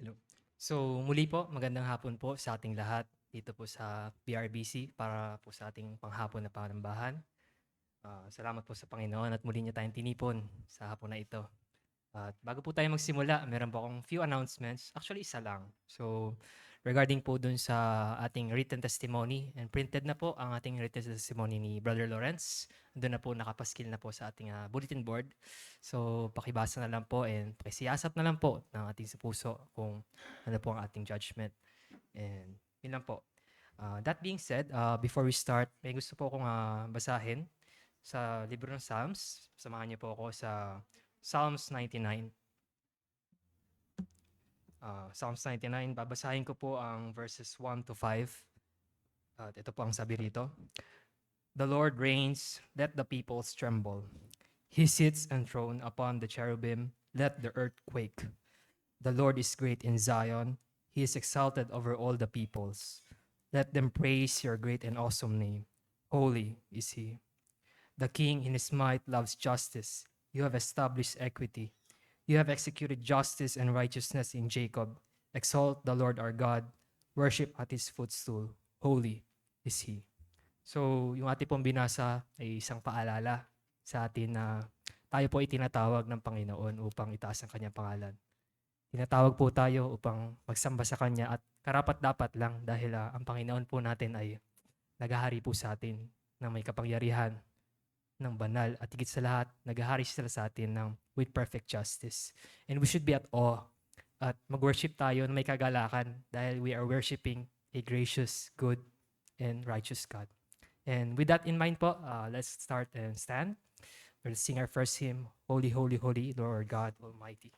Hello. So muli po, magandang hapon po sa ating lahat dito po sa PRBC para po sa ating panghapon na panambahan. Salamat po sa Panginoon at muli niya tayong tinipon sa hapon na ito. At bago po tayo magsimula, meron po akong few announcements. Actually, isa lang. So, regarding po dun sa ating written testimony, and printed na po ang ating written testimony ni Brother Lawrence. Doon na po nakapaskil na po sa ating bulletin board. So, pakibasa na lang po and pakisiyasat na lang po ng ating sa puso kung ano po ang ating judgment. And yun lang po. That being said, before we start, may gusto po akong basahin sa libro ng Psalms. Samahan niyo po ako sa Psalms 99. Psalms 99, babasahin ko po ang verses 1 to 5. At ito po ang sabi rito. The Lord reigns, let the peoples tremble. He sits enthroned upon the cherubim, let the earth quake. The Lord is great in Zion, he is exalted over all the peoples. Let them praise your great and awesome name. Holy is he. The King in his might loves justice. You have established equity. You have executed justice and righteousness in Jacob. Exalt the Lord our God. Worship at his footstool. Holy is he. So, yung ating pong binasa ay isang paalala sa atin na tayo po ay tinatawag ng Panginoon upang itaas ang kanyang pangalan. Tinatawag po tayo upang magsamba sa Kanya at karapat-dapat lang dahil ang Panginoon po natin ay naghahari po sa atin ng may kapangyarihan, ng banal at higit sa lahat, naghahari sila sa atin ng with perfect justice. And we should be at awe at mag-worship tayo na may kagalakan dahil we are worshiping a gracious, good, and righteous God. And with that in mind po, let's start and stand. We'll sing our first hymn, Holy, Holy, Holy, Lord God Almighty.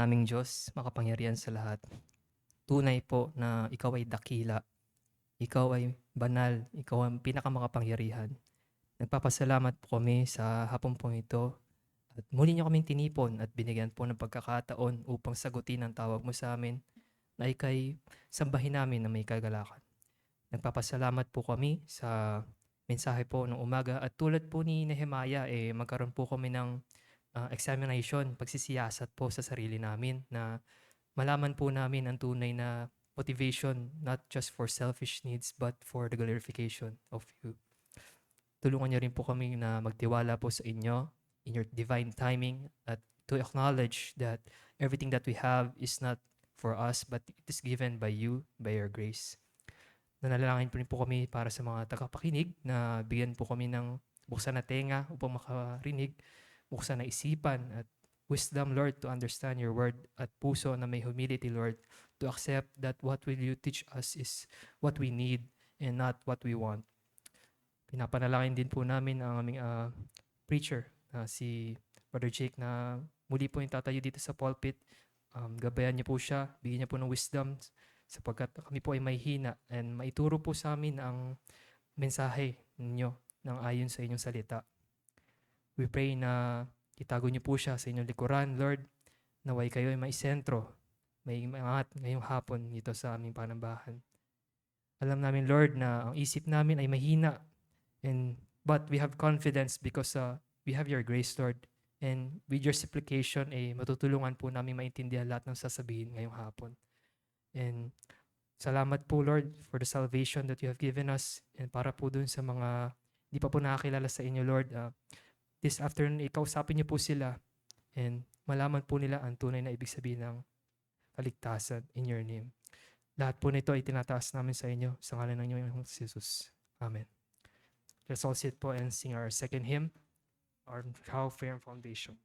naming Diyos, makapangyarihan sa lahat. Tunay po na ikaw ay dakila, ikaw ay banal, ikaw ang pinakamakapangyarihan. Nagpapasalamat po kami sa hapon po ito at muli niyo kaming tinipon at binigyan po ng pagkakataon upang sagutin ang tawag mo sa amin na ikay sambahin namin na may kagalakan. Nagpapasalamat po kami sa mensahe po ng umaga at tulad po ni Nehemiah, magkaroon po kami ng examination, pagsisiyasat po sa sarili namin na malaman po namin ang tunay na motivation not just for selfish needs but for the glorification of you. Tulungan niyo rin po kami na magtiwala po sa inyo in your divine timing at to acknowledge that everything that we have is not for us but it is given by you, by your grace. Nanalangin po rin po kami para sa mga tagapakinig na bigyan po kami ng buksan na tenga upang makarinig, buksan na isipan at wisdom, Lord, to understand your word at puso na may humility, Lord, to accept that what will you teach us is what we need and not what we want. Pinapanalangin din po namin ang aming preacher, si Brother Jake, na muli po yung tatayo dito sa pulpit. Gabayan niyo po siya, bigyan niya po ng wisdom sapagkat kami po ay may hina and maituro po sa amin ang mensahe ninyo ng ayon sa inyong salita. We pray na itago niyo po siya sa inyong likuran, Lord, naway kayo ay maisentro, may mangat ngayong hapon dito sa aming panambahan. Alam namin, Lord, na ang isip namin ay mahina, but we have confidence because we have your grace, Lord. And with your supplication, matutulungan po namin maintindihan lahat ng sasabihin ngayong hapon. And salamat po, Lord, for the salvation that you have given us. And para po dun sa mga di pa po nakakilala sa inyo, Lord, this afternoon, ikausapin niyo po sila and malaman po nila ang tunay na ibig sabihin ng kaligtasan in your name. Lahat po nito ay tinataas namin sa inyo sa ngalan ng inyong Jesus. Amen. Let's all sit po and sing our second hymn, our How Firm Foundation.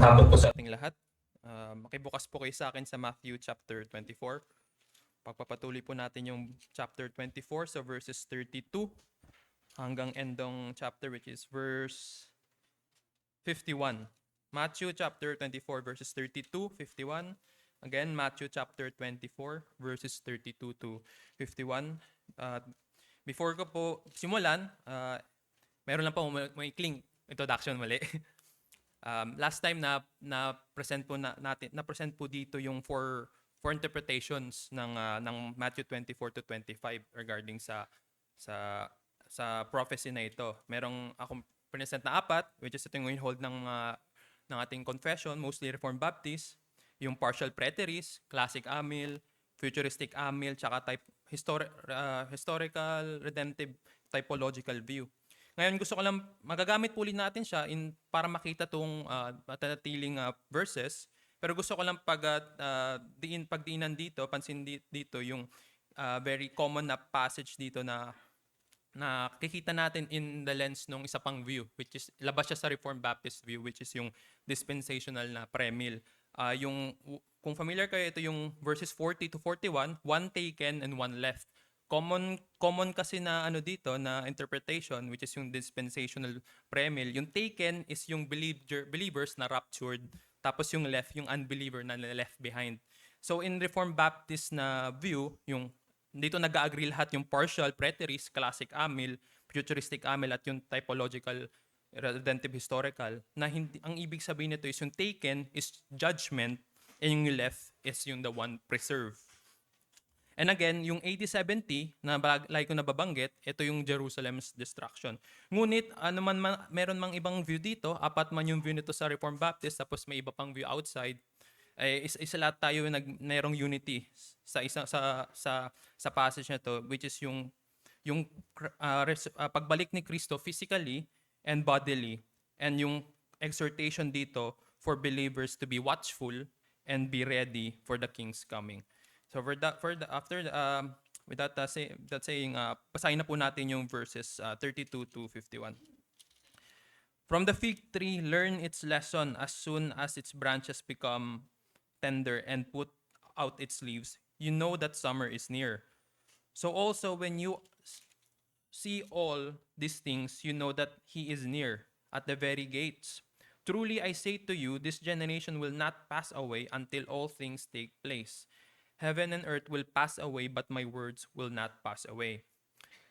hapon po sa ating lahat. Makibukas po kayo sa akin sa Matthew chapter 24. Pagpapatuloy po natin yung chapter 24 sa verses 32 hanggang endong chapter which is verse 51. Matthew chapter 24 verses 32, 51. Again, Matthew chapter 24 verses 32 to 51. Before ko po simulan, meron lang po maikling introduction muli. Last time na present po na present po dito yung four interpretations ng Matthew 24 to 25 regarding sa prophecy na ito. Merong akong present na apat, which is ito yung hold ng ating confession, mostly Reformed Baptist, yung partial preterist, classic amil, futuristic amil, tsaka historical redemptive typological view. Ngayon gusto ko lang magagamit po ulit natin siya para makita tong matatatiling verses. Pero gusto ko lang pagdiinan dito, pansin dito yung very common na passage dito na kikita natin in the lens nung isa pang view, which is labas siya sa Reformed Baptist view, which is yung dispensational na premill. Kung familiar kayo, ito yung verses 40 to 41, one taken and one left. Common kasi na dito na interpretation, which is yung dispensational premill. Yung taken is yung believers na raptured, tapos yung left yung unbeliever na left behind. So in Reformed Baptist na view, yung dito nag-agree lahat yung partial preterist, classic amil, futuristic amil at yung typological redemptive historical, na hindi, ang ibig sabihin nito is yung taken is judgment and yung left is yung the one preserved. And again, yung 80-70 na like ko nababanggit, ito yung Jerusalem's destruction. Ngunit meron mang ibang view dito, apat man yung view nito sa Reformed Baptist, tapos may iba pang view outside. Isa lahat tayo merong unity sa passage na to, which is yung pagbalik ni Kristo physically and bodily, and yung exhortation dito for believers to be watchful and be ready for the King's coming. So with that saying, basahin na po natin yung verses 32 to 51. From the fig tree, learn its lesson. As soon as its branches become tender and put out its leaves, you know that summer is near. So also when you see all these things, you know that he is near, at the very gates. Truly I say to you, this generation will not pass away until all things take place. Heaven and earth will pass away, but my words will not pass away.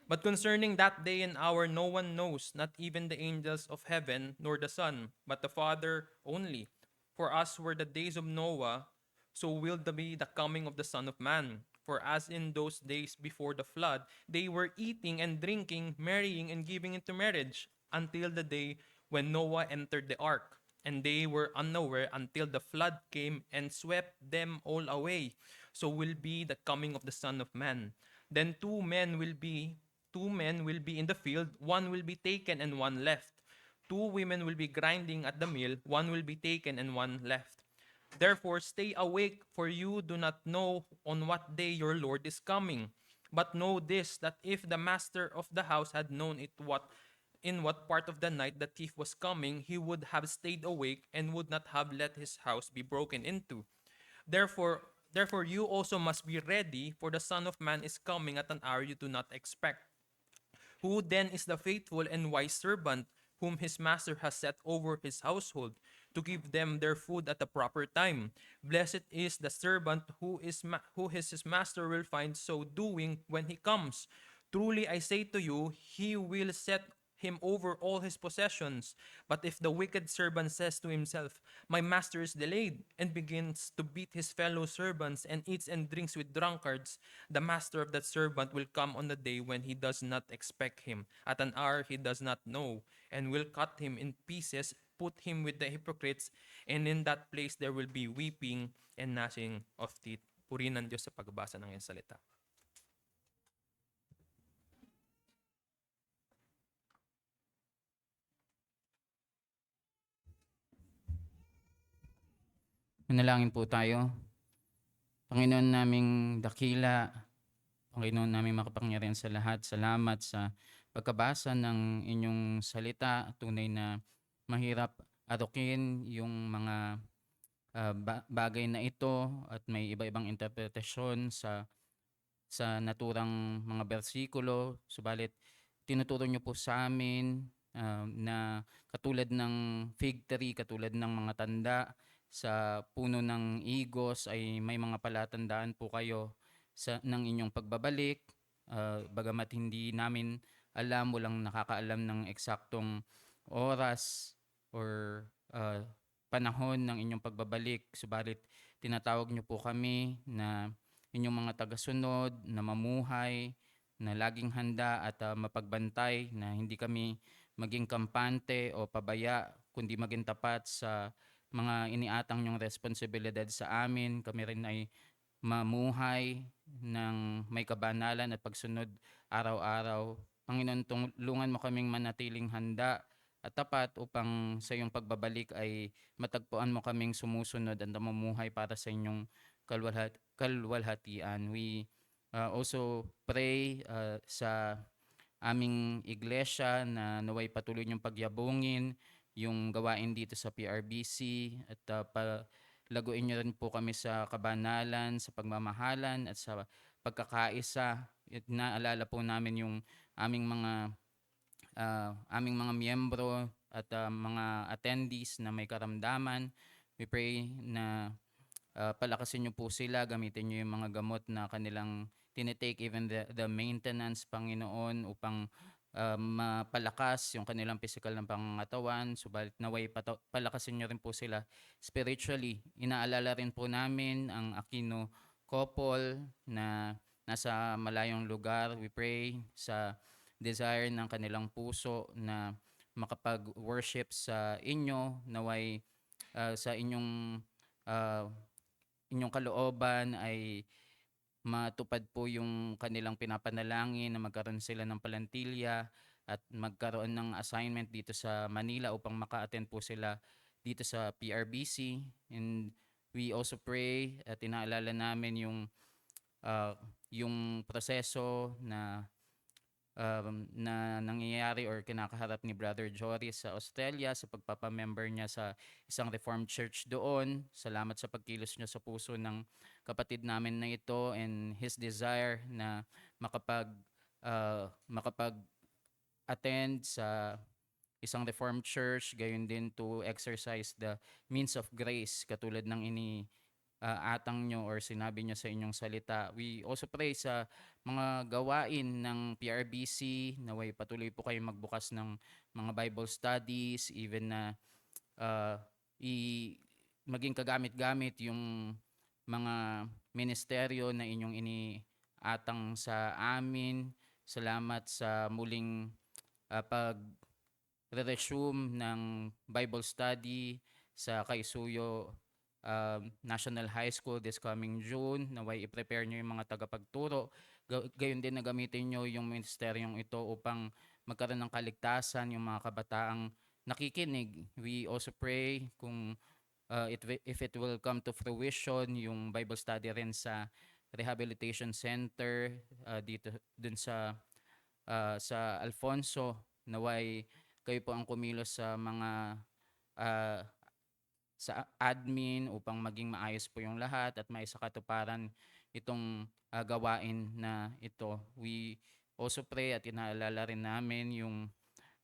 But concerning that day and hour, no one knows, not even the angels of heaven, nor the Son, but the Father only. For as were the days of Noah, so will be the coming of the Son of Man. For as in those days before the flood, they were eating and drinking, marrying and giving into marriage, until the day when Noah entered the ark. And they were unaware until the flood came and swept them all away. So will be the coming of the Son of Man. Then two men will be in the field, one will be taken and one left. Two women will be grinding at the mill, one will be taken and one left. Therefore stay awake, for you do not know on what day your Lord is coming. But know this, that if the master of the house had known in what part of the night the thief was coming, he would have stayed awake and would not have let his house be broken into. Therefore you also must be ready, for the Son of Man is coming at an hour you do not expect. Who then is the faithful and wise servant whom his master has set over his household to give them their food at the proper time? Blessed is the servant who his master will find so doing when he comes. Truly I say to you, he will set him over all his possessions. But if the wicked servant says to himself, my master is delayed, and begins to beat his fellow servants and eats and drinks with drunkards, the master of that servant will come on the day when he does not expect him, at an hour he does not know, and will cut him in pieces, put him with the hypocrites, and in that place there will be weeping and gnashing of teeth. Purihin ng Diyos sa pagbasa ng iyong salita. Manalangin po tayo. Panginoon naming dakila, Panginoon naming makapangyarihan sa lahat, salamat sa pagkabasa ng inyong salita. Tunay na mahirap arukin yung mga bagay na ito at may iba-ibang interpretasyon sa naturang mga bersikulo. Subalit tinuturo niyo po sa amin na katulad ng fig tree, katulad ng mga tanda sa puno ng igos ay may mga palatandaan po kayo ng inyong pagbabalik. Bagamat hindi namin alam, walang nakakaalam ng eksaktong oras or panahon ng inyong pagbabalik. Subalit tinatawag niyo po kami na inyong mga tagasunod na mamuhay, na laging handa at mapagbantay, na hindi kami maging kampante o pabaya, kundi maging tapat sa mga iniatang niyong responsibilidad sa amin. Kami rin ay mamuhay ng may kabanalan at pagsunod araw-araw. Panginoon, tulungan mo kaming manatiling handa at tapat upang sa iyong pagbabalik ay matagpuan mo kaming sumusunod at namumuhay para sa inyong kalwalhatian. We also pray sa aming iglesia na naway patuloy niyong pagyabungin yung gawain dito sa PRBC at palaguin niyo rin po kami sa kabanalan, sa pagmamahalan at sa pagkakaisa. At naalala po namin yung aming mga miyembro at mga attendees na may karamdaman. We pray na palakasin niyo po sila, gamitin niyo yung mga gamot na kanilang tinitake, even the maintenance, Panginoon, upang mapalakas yung kanilang physical na pangangatawan. Subalit naway palakasin niyo rin po sila spiritually. Inaalala rin po namin ang Aquino couple na nasa malayong lugar. We pray sa desire ng kanilang puso na makapag-worship sa inyo, naway sa uh, inyong kalooban ay matupad po yung kanilang pinapanalangin na magkaroon sila ng palantilya at magkaroon ng assignment dito sa Manila upang maka-attend po sila dito sa PRBC. And we also pray at inaalala namin yung proseso na nangyayari or kinakaharap ni Brother Joris sa Australia sa pagpapamember niya sa isang Reformed Church doon. Salamat sa pagkilos niya sa puso ng kapatid namin na ito and his desire na makapag-attend sa isang Reformed Church, gayon din to exercise the means of grace katulad ng atang nyo or sinabi nyo sa inyong salita. We also pray sa mga gawain ng PRBC, naway patuloy po kayo magbukas ng mga Bible studies, even na uh, maging kagamit-gamit yung mga ministeryo na inyong iniatang sa amin. Salamat sa muling pag-resume ng Bible study sa Kaisuyo National High School this coming June. Naway i-prepare nyo yung mga tagapagturo. Gayon din na gamitin nyo yung ministeryong ito upang magkaroon ng kaligtasan yung mga kabataang nakikinig. We also pray kung if it will come to fruition, yung Bible study rin sa Rehabilitation Center dito dun sa Alfonso. Naway kayo po ang kumilos sa mga sa admin upang maging maayos po yung lahat at maisakatuparan itong gawain na ito. We also pray at inaalala rin namin yung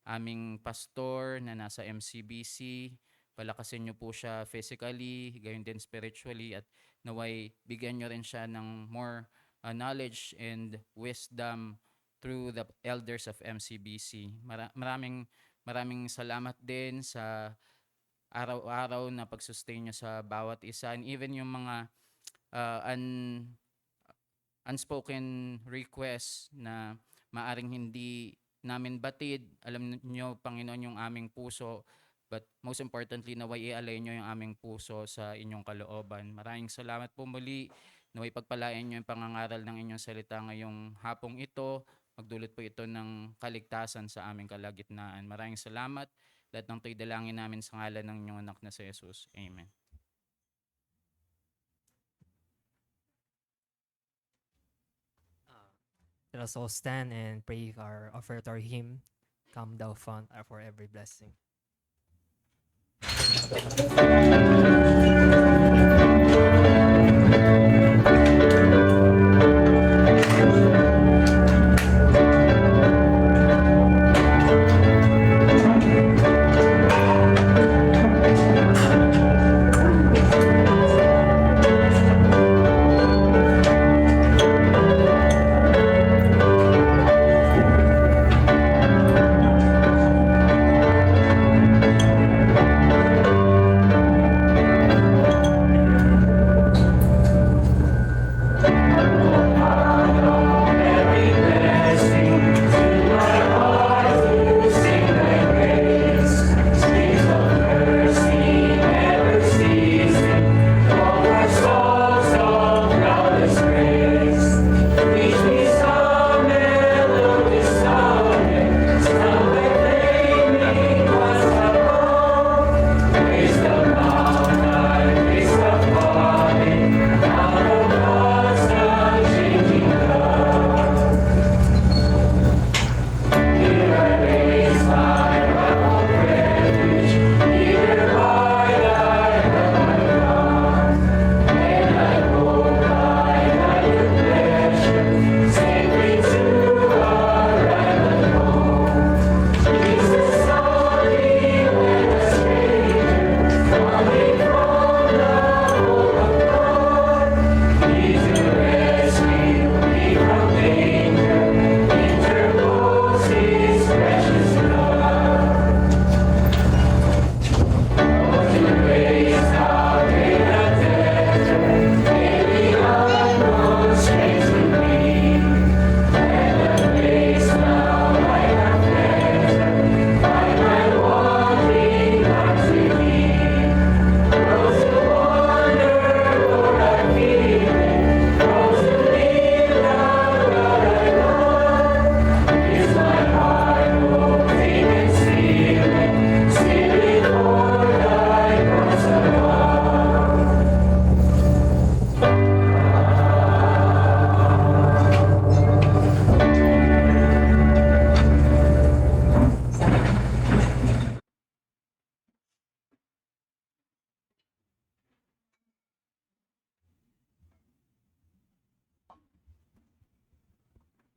aming pastor na nasa MCBC. Palakasin niyo po siya physically, gayon din spiritually at naway bigyan niyo rin siya ng more knowledge and wisdom through the elders of MCBC. Maraming salamat din sa araw-araw na pag-sustain nyo sa bawat isa and even yung mga unspoken requests na maaring hindi namin batid. Alam nyo, Panginoon, yung aming puso, but most importantly, naway ialay nyo yung aming puso sa inyong kalooban. Maraming salamat po muli. Naway pagpalain nyo yung pangangaral ng inyong salita ngayong hapong ito. Magdulot po ito ng kaligtasan sa aming kalagitnaan. Maraming salamat. Lahat ng to'y dalangin namin sa ngalan ng inyong anak na si Jesus. Amen. Let us all stand and pray our offertory hymn, Come Thou Fount for Every Blessing.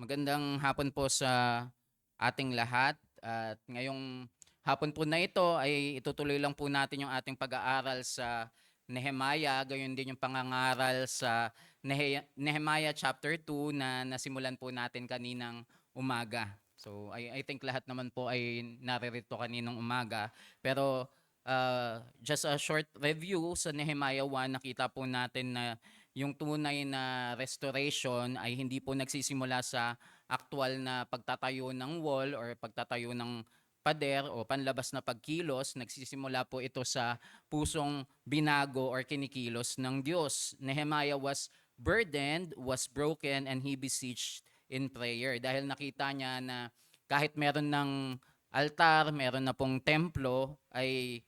Magandang hapon po sa ating lahat. At ngayong hapon po na ito ay itutuloy lang po natin yung ating pag-aaral sa Nehemiah, gayon din yung pangangaral sa Nehemiah chapter 2 na nasimulan po natin kaninang umaga. So I think lahat naman po ay naririto kaninang umaga. Pero just a short review sa Nehemiah 1, nakita po natin na yung tunay na restoration ay hindi po nagsisimula sa aktual na pagtatayo ng wall or pagtatayo ng pader o panlabas na pagkilos. Nagsisimula po ito sa pusong binago or kinikilos ng Diyos. Nehemiah was burdened, was broken, and he beseeched in prayer. Dahil nakita niya na kahit meron ng altar, meron na pong templo, ay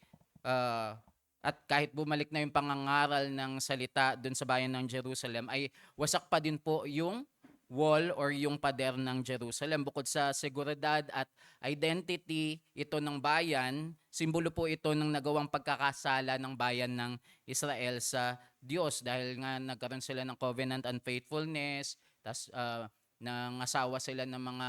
at kahit bumalik na yung pangangaral ng salita doon sa bayan ng Jerusalem, ay wasak pa din po yung wall or yung pader ng Jerusalem. Bukod sa seguridad at identity ito ng bayan, simbolo po ito ng nagawang pagkakasala ng bayan ng Israel sa Diyos dahil nga nagkaroon sila ng covenant unfaithfulness, tas nangasawa sila ng mga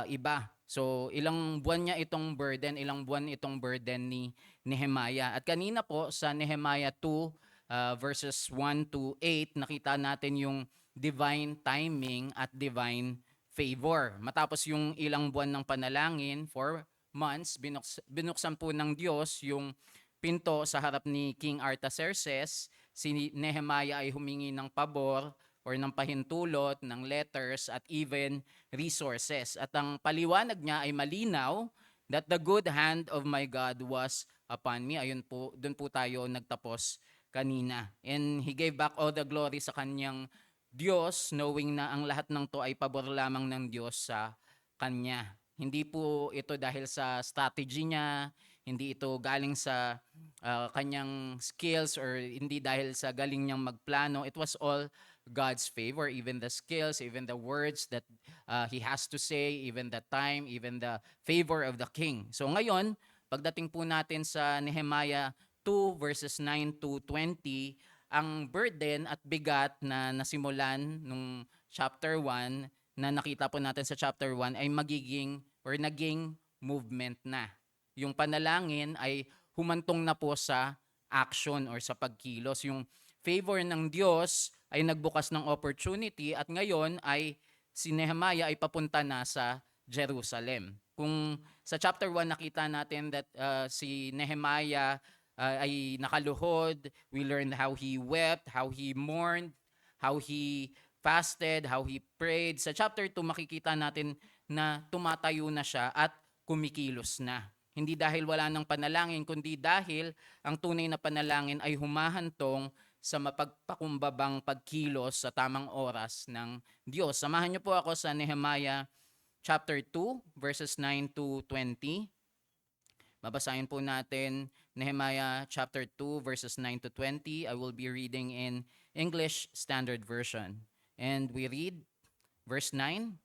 iba. So ilang buwan niya itong burden, ilang buwan itong burden ni Nehemiah. At kanina po sa Nehemiah 2 verses 1 to 8, nakita natin yung divine timing at divine favor. Matapos yung ilang buwan ng panalangin, 4 months, binuksan po ng Diyos yung pinto sa harap ni King Artaxerxes. Si Nehemiah ay humingi ng pabor or ng pahintulot, ng letters at even resources. At ang paliwanag niya ay malinaw that the good hand of my God was upon me. Ayun po, doon po tayo nagtapos kanina. And he gave back all the glory sa kanyang Diyos, knowing na ang lahat ng to ay pabor lamang ng Diyos sa kanya. Hindi po ito dahil sa strategy niya, hindi ito galing sa kanyang skills or hindi dahil sa galing niyang magplano. It was all God's favor, even the skills, even the words that he has to say, even the time, even the favor of the king. So ngayon, Pagdating po natin sa Nehemiah 2 verses 9 to 20, ang burden at bigat na nasimulan nung chapter 1 na nakita po natin sa chapter 1 ay magiging or naging movement na. Yung panalangin ay humantong na po sa action or sa pagkilos. Yung favor ng Diyos ay nagbukas ng opportunity at ngayon ay si Nehemiah ay papunta na sa Jerusalem. Kung sa chapter 1 nakita natin that si Nehemiah ay nakaluhod, we learned how he wept, how he mourned, how he fasted, how he prayed. Sa chapter 2 makikita natin na tumatayo na siya at kumikilos na. Hindi dahil wala ng panalangin, kundi dahil ang tunay na panalangin ay humahantong sa mapagpakumbabang pagkilos sa tamang oras ng Diyos. Samahan niyo po ako sa Nehemiah chapter 2, verses 9 to 20. Babasahin po natin Nehemiah chapter 2, verses 9 to 20. I will be reading in English Standard Version. And we read verse 9.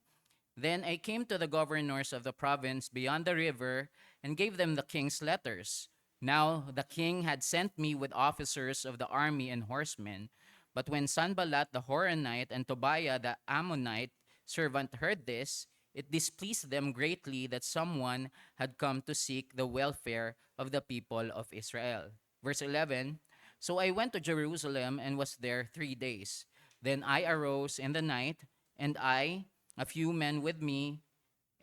Then I came to the governors of the province beyond the river and gave them the king's letters. Now the king had sent me with officers of the army and horsemen. But when Sanballat the Horonite and Tobiah the Ammonite servant heard this, it displeased them greatly that someone had come to seek the welfare of the people of Israel. Verse 11, so I went to Jerusalem and was there 3 days. Then I arose in the night, and I, a few men with me,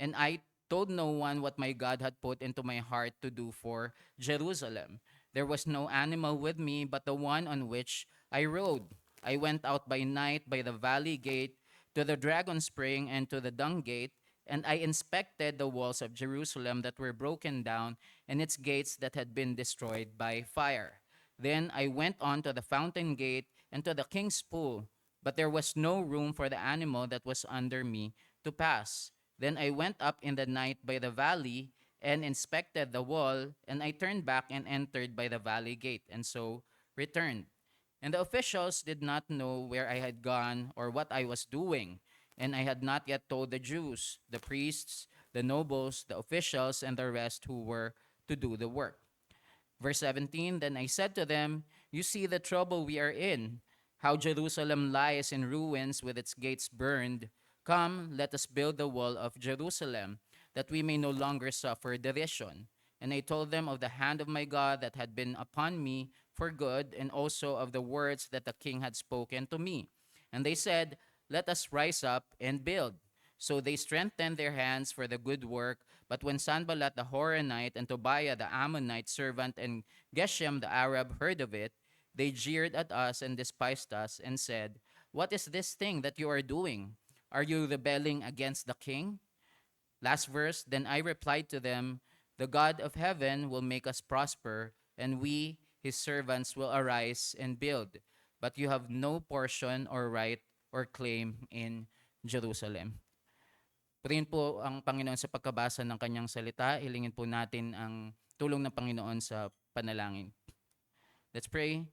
and I told no one what my God had put into my heart to do for Jerusalem. There was no animal with me but the one on which I rode. I went out by night by the valley gate to the dragon spring and to the dung gate, and I inspected the walls of Jerusalem that were broken down and its gates that had been destroyed by fire. Then I went on to the fountain gate and to the king's pool, but there was no room for the animal that was under me to pass. Then I went up in the night by the valley and inspected the wall, and I turned back and entered by the valley gate, and so returned. And the officials did not know where I had gone or what I was doing, and I had not yet told the Jews, the priests, the nobles, the officials, and the rest who were to do the work. Verse 17, then I said to them, you see the trouble we are in, how Jerusalem lies in ruins with its gates burned. Come, let us build the wall of Jerusalem, that we may no longer suffer derision. And I told them of the hand of my God that had been upon me for good, and also of the words that the king had spoken to me. And they said, let us rise up and build. So they strengthened their hands for the good work. But when Sanballat the Horonite and Tobiah the Ammonite servant and Geshem the Arab heard of it, they jeered at us and despised us and said, what is this thing that you are doing? Are you rebelling against the king? Last verse, then I replied to them, the God of heaven will make us prosper, and we, his servants, will arise and build. But you have no portion or right or claim in Jerusalem. Purihin po ang Panginoon sa pagkabasa ng kanyang salita. Hilingin po natin ang tulong ng Panginoon sa panalangin. Let's pray.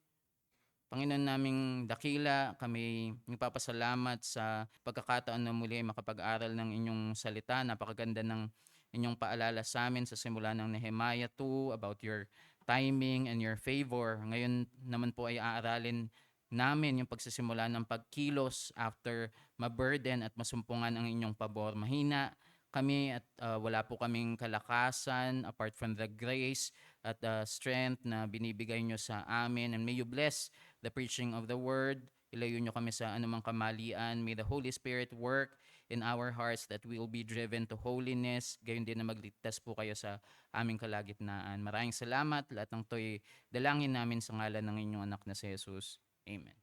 Panginoon naming dakila, kami nagpapasalamat sa pagkakataon na muli makapag-aral ng inyong salita. Napakaganda ng inyong paalala sa amin sa simula ng Nehemiah 2 about your timing and your favor. Ngayon naman po ay aaralin namin yung pagsisimula ng pagkilos after maburden at masumpungan ang inyong pabor. Mahina kami at wala po kaming kalakasan apart from the grace at strength na binibigay nyo sa amin. And may you bless the preaching of the word. Ilayo nyo kami sa anumang kamalian. May the Holy Spirit work in our hearts that we will be driven to holiness. Gayon din na magligtas po kayo sa aming kalagitnaan. Maraming salamat. Lahat ng to'y dalangin namin sa ngalan ng inyong anak na si Jesus. Amen.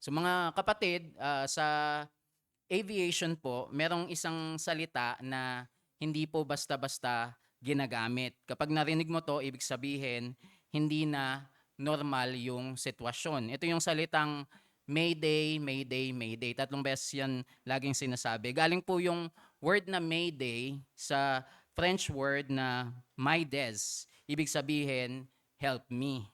So mga kapatid, sa aviation po, merong isang salita na hindi po basta-basta ginagamit. Kapag narinig mo to, ibig sabihin, hindi na normal yung sitwasyon. Ito yung salitang Mayday, Mayday, Mayday. 3 beses yan laging sinasabi. Galing po yung word na Mayday sa French word na maides. Ibig sabihin, help me.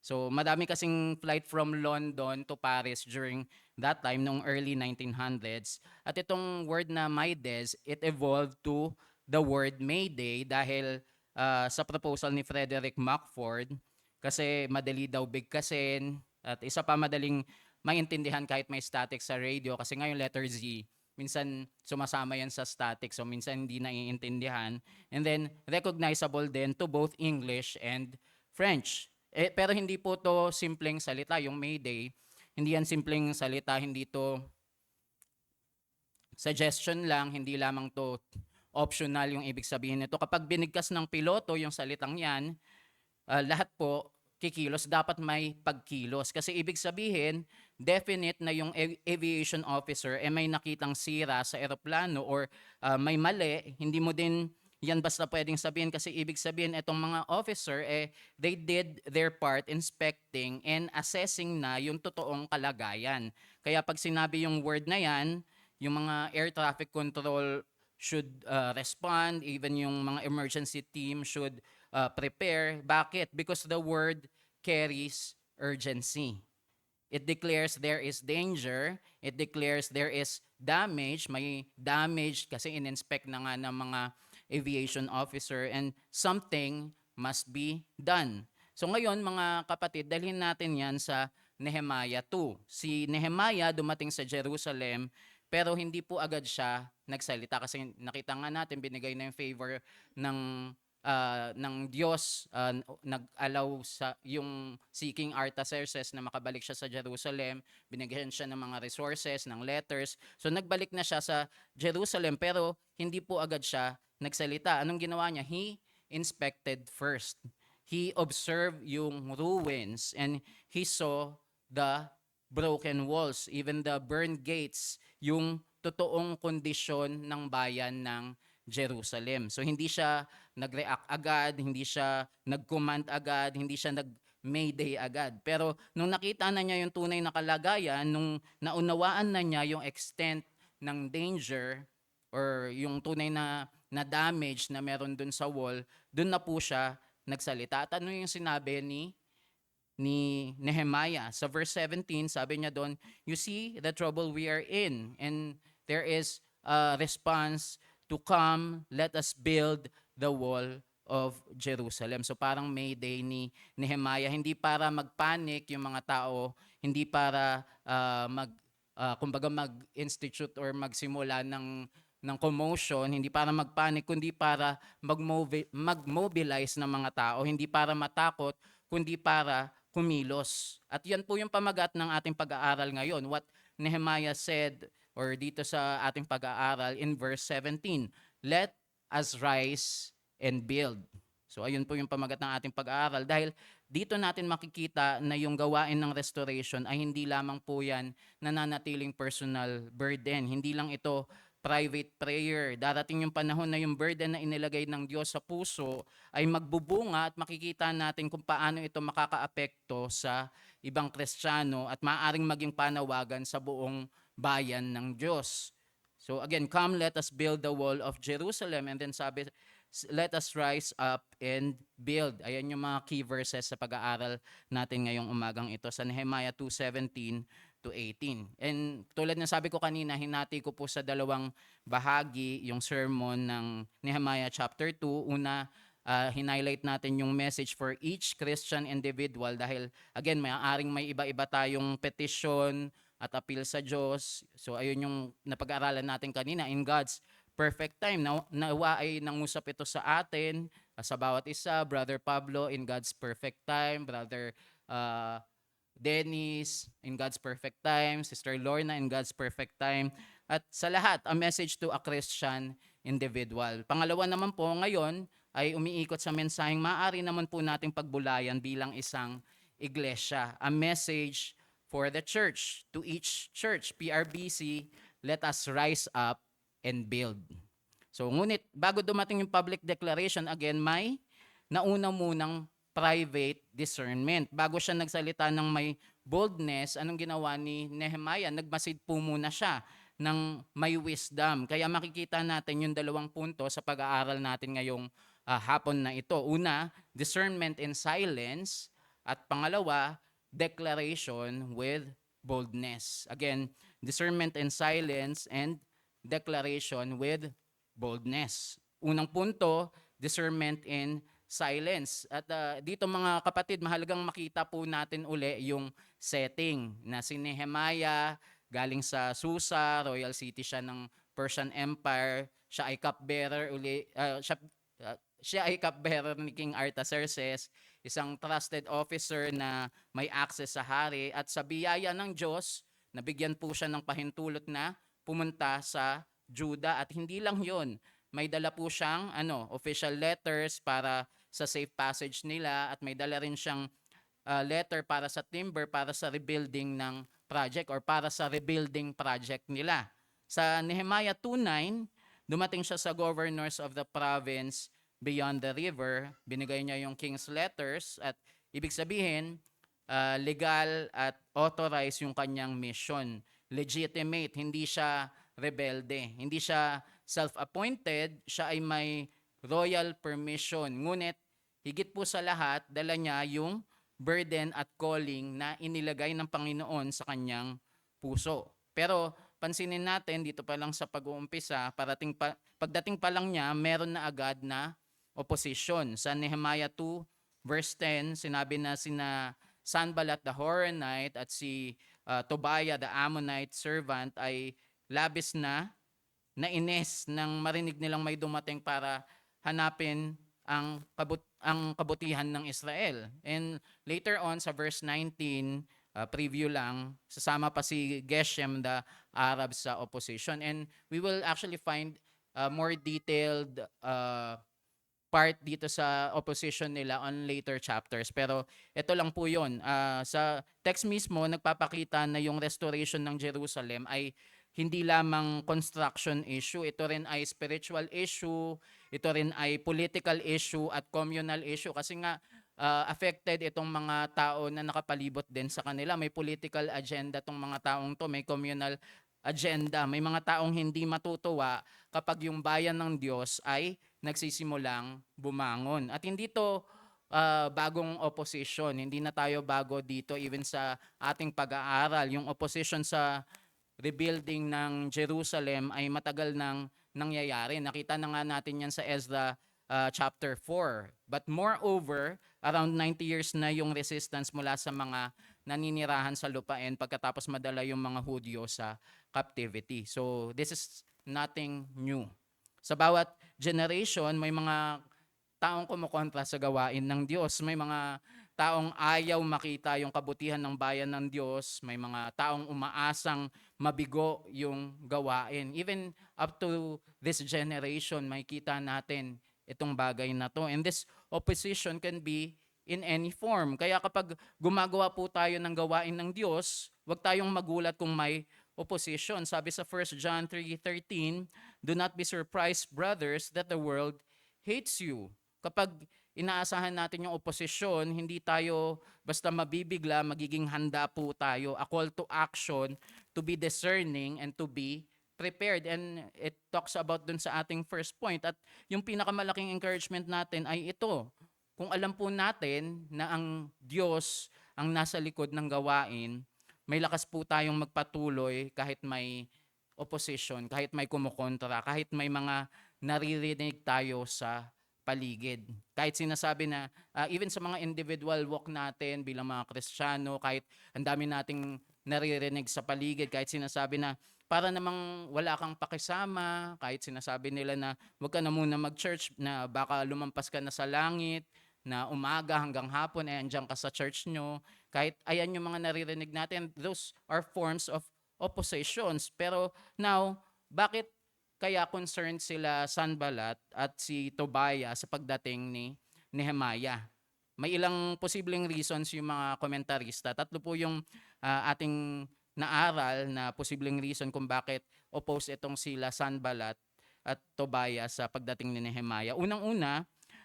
So madami kasing flight from London to Paris during that time, nung early 1900s. At itong word na maides, it evolved to the word Mayday dahil sa proposal ni Frederick Mackford kasi madali daw bigkasin at isa pa madaling maintindihan kahit may static sa radio kasi ngayon letter Z, minsan sumasama yan sa static so minsan hindi naiintindihan. And then recognizable din to both English and French. Pero hindi po to simpleng salita, yung Mayday. Hindi yan simpleng salita, hindi to suggestion lang, hindi lamang to optional yung ibig sabihin nito. Kapag binigkas ng piloto yung salitang yan, lahat po kikilos, dapat may pagkilos. Kasi ibig sabihin, definite na yung aviation officer may nakitang sira sa eroplano or may mali, hindi mo din yan basta pwedeng sabihin kasi ibig sabihin itong mga officer they did their part inspecting and assessing na yung totoong kalagayan. Kaya pag sinabi yung word na yan, yung mga air traffic control should respond, even yung mga emergency team should prepare. Bakit? Because the word carries urgency. It declares there is danger. It declares there is damage. May damage kasi in-inspect na nga ng mga aviation officer and something must be done. So ngayon mga kapatid, dalhin natin yan sa Nehemiah 2. Si Nehemiah dumating sa Jerusalem pero hindi po agad siya nagsalita kasi nakita nga natin binigay na yung favor ng Diyos, nag-allow sa yung seeking Artaxerxes na makabalik siya sa Jerusalem, binigyan siya ng mga resources, ng letters. So nagbalik na siya sa Jerusalem pero hindi po agad siya nagsalita. Anong ginawa niya? He inspected first. He observed yung ruins and he saw the broken walls, even the burned gates, yung totoong kondisyon ng bayan ng Jerusalem. So hindi siya nag-react agad, hindi siya nag-command agad, hindi siya nag-mayday agad. Pero nung nakita na niya yung tunay na kalagayan, nung naunawaan na niya yung extent ng danger or yung tunay na damage na meron dun sa wall, dun na po siya nagsalita. At ano yung sinabi ni Nehemiah? Sa verse 17, sabi niya doon, you see the trouble we are in and there is a response to come, let us build the wall of Jerusalem. So parang mayday ni Nehemiah, hindi para magpanic yung mga tao, hindi para kumbaga mag-institute or magsimula ng commotion, hindi para magpanic, kundi para mag-mobilize ng mga tao, hindi para matakot, kundi para kumilos. At yan po yung pamagat ng ating pag-aaral ngayon. What Nehemiah said, or dito sa ating pag-aaral in verse 17, let us rise and build. So ayun po yung pamagat ng ating pag-aaral dahil dito natin makikita na yung gawain ng restoration ay hindi lamang po yan nananatiling personal burden. Hindi lang ito private prayer. Darating yung panahon na yung burden na inilagay ng Diyos sa puso ay magbubunga at makikita natin kung paano ito makakaapekto sa ibang Kristiyano at maaaring maging panawagan sa buong bayan ng Diyos. So again, come let us build the wall of Jerusalem, and then sabi, let us rise up and build. Ayan yung mga key verses sa pag-aaral natin ngayong umagang ito sa Nehemiah 2:17 to 18. And tulad ng sabi ko kanina, hinati ko po sa dalawang bahagi yung sermon ng Nehemiah chapter 2. Una, hinighlight natin yung message for each Christian individual dahil again, maaaring may iba-iba tayong petition at appeal sa Diyos. So ayun yung napag-aralan natin kanina, in God's perfect time. Nawa ay nangusap ito sa atin, sa bawat isa, Brother Pablo in God's perfect time, Brother Dennis in God's perfect time, Sister Lorna in God's perfect time, at sa lahat, a message to a Christian individual. Pangalawa naman po ngayon ay umiikot sa mensaheng maaari naman po nating pagbulayan bilang isang iglesia. A message for the church, to each church, PRBC, let us rise up and build. So ngunit bago dumating yung public declaration, again, may nauna munang private discernment. Bago siya nagsalita ng may boldness, anong ginawa ni Nehemiah? Nagmasid po muna siya ng may wisdom. Kaya makikita natin yung dalawang punto sa pag-aaral natin ngayong hapon na ito. Una, discernment in silence. At pangalawa, declaration with boldness. Again, discernment in silence and declaration with boldness. Unang punto, discernment in silence. At dito mga kapatid, mahalagang makita po natin uli yung setting na si Nehemiah galing sa Susa, royal city siya ng Persian Empire. Siya ay cupbearer siya ay cupbearer ni King Artaxerxes, isang trusted officer na may access sa hari, at sa biyaya ng Diyos, nabigyan po siya ng pahintulot na pumunta sa Juda. At hindi lang yon, may dala po siyang official letters para sa safe passage nila, at may dala rin siyang letter para sa timber para sa rebuilding ng project or para sa rebuilding project nila. Sa Nehemiah 2:9, dumating siya sa governors of the province beyond the river. Binigay niya yung king's letters, at ibig sabihin, legal at authorized yung kanyang mission. Legitimate, hindi siya rebelde, hindi siya self-appointed, siya ay may royal permission. Ngunit, higit po sa lahat, dala niya yung burden at calling na inilagay ng Panginoon sa kanyang puso. Pero pansinin natin dito pa lang sa pag-uumpisa, pagdating pa lang niya, meron na agad na opposition. Sa Nehemiah 2 verse 10, sinabi na sina Sanballat the Horonite at si Tobiah the Ammonite servant ay labis na nainis nang marinig nilang may dumating para hanapin ang kabutihan ng Israel. And later on sa verse 19, preview lang, sasama pa si Geshem the Arab sa opposition. And we will actually find more detailed part dito sa opposition nila on later chapters. Pero ito lang po yun. Sa text mismo, nagpapakita na yung restoration ng Jerusalem ay hindi lamang construction issue, ito rin ay spiritual issue, ito rin ay political issue at communal issue, kasi nga affected itong mga tao na nakapalibot din sa kanila. May political agenda tong mga taong to, may communal agenda. May mga taong hindi matutuwa kapag yung bayan ng Diyos ay nagsisimulang bumangon. At hindi to bagong opposition, hindi na tayo bago dito even sa ating pag-aaral. Yung opposition sa rebuilding ng Jerusalem ay matagal nang nangyayari. Nakita na nga natin yan sa Ezra chapter 4. But moreover, around 90 years na yung resistance mula sa mga naninirahan sa lupain pagkatapos madala yung mga Hudyo sa captivity. So this is nothing new. Sa bawat generation, may mga taong kumukontra sa gawain ng Diyos. May mga taong ayaw makita yung kabutihan ng bayan ng Diyos. May mga taong umaasang mabigo yung gawain. Even up to this generation, may kita natin itong bagay na to. And this opposition can be in any form. Kaya kapag gumagawa po tayo ng gawain ng Diyos, huwag tayong magulat kung may opposition. Sabi sa 1 John 3:13, "Do not be surprised, brothers, that the world hates you." Kapag inaasahan natin yung opposition, hindi tayo basta mabibigla, magiging handa po tayo. A call to action, to be discerning and to be prepared. And it talks about dun sa ating first point. At yung pinakamalaking encouragement natin ay ito. Kung alam po natin na ang Diyos ang nasa likod ng gawain, may lakas po tayong magpatuloy kahit may opposition, kahit may kumukontra, kahit may mga naririnig tayo sa paligid. Kahit sinasabi na, even sa mga individual walk natin bilang mga Kristiyano, kahit ang dami nating naririnig sa paligid, kahit sinasabi na para namang wala kang pakisama, kahit sinasabi nila na huwag ka na muna mag-church, na baka lumampas ka na sa langit, na umaga hanggang hapon ay andyan ka sa church nyo. Kahit ayan yung mga naririnig natin, those are forms of oppositions. Pero now, bakit kaya concerned sila Sanballat at si Tobiah sa pagdating ni Nehemiah? May ilang posibleng reasons yung mga komentarista. Tatlo po yung ating naaral na posibleng reason kung bakit oppose itong sila Sanballat at Tobiah sa pagdating ni Nehemiah. Unang-una,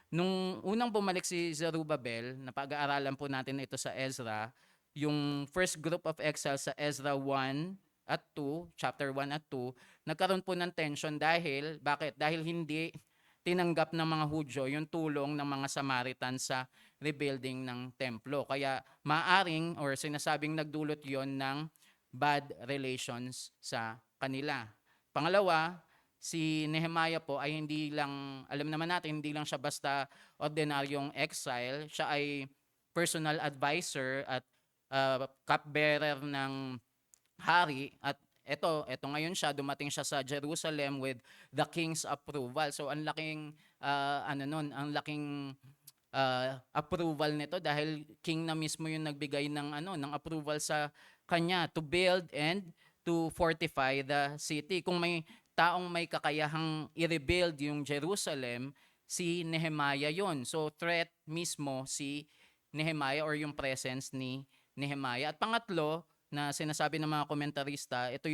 nung unang bumalik si Zerubbabel, napag-aaralan po natin ito sa Ezra, yung first group of exiles sa Ezra 1 at 2, chapter 1 at 2, nagkaroon po ng tension dahil, bakit? Dahil hindi tinanggap ng mga Hudyo yung tulong ng mga Samaritan sa rebuilding ng templo. Kaya maaring or sinasabing nagdulot yon ng bad relations sa kanila. Pangalawa, si Nehemiah po ay hindi lang, alam naman natin, hindi lang siya basta ordinaryong exile, siya ay personal advisor at cupbearer ng hari. At eto ngayon siya, dumating siya sa Jerusalem with the king's approval. So ang laking ang laking approval nito dahil king na mismo yung nagbigay ng approval sa kanya to build and to fortify the city. Kung may taong may kakayahang i-rebuild yung Jerusalem, si Nehemiah yon. So threat mismo si Nehemiah or yung presence ni Nehemiah. At pangatlo na sinasabi ng mga komentarista, ito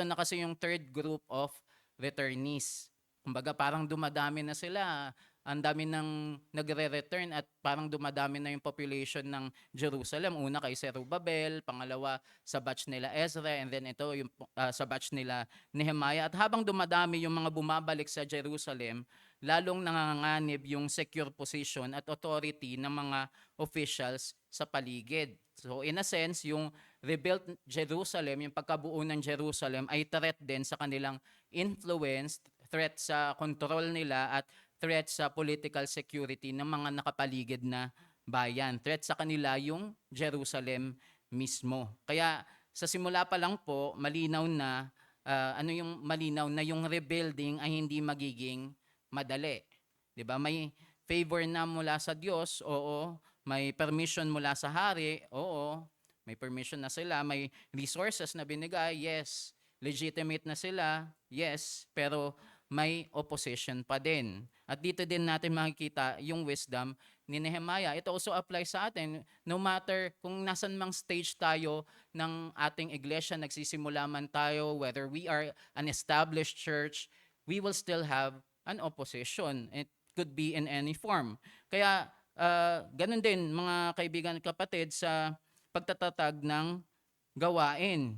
na kasi yung third group of returnees. Kumbaga parang dumadami na sila, ang dami ng nagre-return at parang dumadami na yung population ng Jerusalem. Una kay Zerubbabel, pangalawa sa batch nila Ezra, and then ito yung sa batch nila Nehemiah. At habang dumadami yung mga bumabalik sa Jerusalem, lalong nanganganib yung secure position at authority ng mga officials sa paligid. So in a sense, yung rebuilt Jerusalem, yung pagkabuo ng Jerusalem ay threat din sa kanilang influence, threat sa control nila at threat sa political security ng mga nakapaligid na bayan. Threat sa kanila yung Jerusalem mismo. Kaya sa simula pa lang po, malinaw na malinaw na yung rebuilding ay hindi magiging madali. 'Di ba? May favor na mula sa Diyos, oo. May permission mula sa hari, oo. May permission na sila, may resources na binigay, yes. Legitimate na sila, yes. Pero may opposition pa din. At dito din natin makikita yung wisdom ni Nehemiah. It also applies sa atin. No matter kung nasan mang stage tayo ng ating iglesia, nagsisimula man tayo, whether we are an established church, we will still have an opposition. It could be in any form. Kaya ganun din mga kaibigan at kapatid sa pagtatatag ng gawain.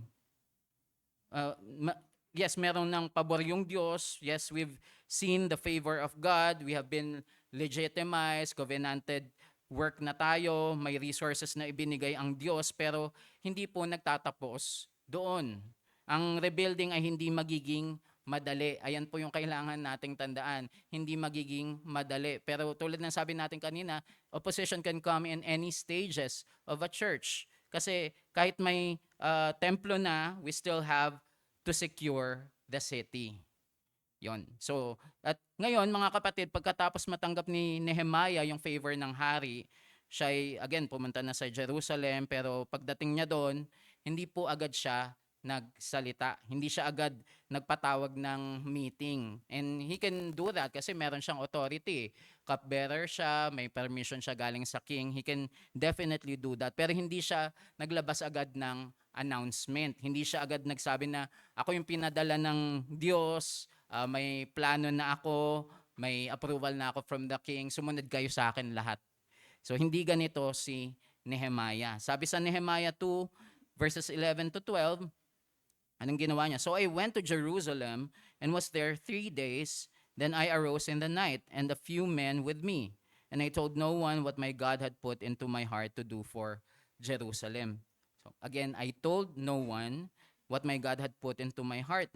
Yes, meron ng pabor yung Diyos. Yes, we've seen the favor of God. We have been legitimized, covenanted work na tayo. May resources na ibinigay ang Diyos. Pero hindi po nagtatapos doon. Ang rebuilding ay hindi magiging madali. Ayan po yung kailangan nating tandaan. Hindi magiging madali. Pero tulad ng sabi natin kanina, opposition can come in any stages of a church. Kasi kahit may templo na, we still have to secure the city. Yon. So, at ngayon mga kapatid, pagkatapos matanggap ni Nehemiah yung favor ng hari, siya ay again pumunta na sa Jerusalem, pero pagdating niya doon, hindi po agad siya nagsalita. Hindi siya agad nagpatawag ng meeting. And he can do that kasi meron siyang authority. Cupbearer siya, may permission siya galing sa king. He can definitely do that. Pero hindi siya naglabas agad ng announcement. Hindi siya agad nagsabi na ako yung pinadala ng Diyos, may plano na ako, may approval na ako from the king, sumunod kayo sa akin lahat. So hindi ganito si Nehemiah. Sabi sa Nehemiah 2 verses 11 to 12, anong ginawa niya? So I went to Jerusalem and was there 3 days. Then I arose in the night and a few men with me. And I told no one what my God had put into my heart to do for Jerusalem. So again, I told no one what my God had put into my heart.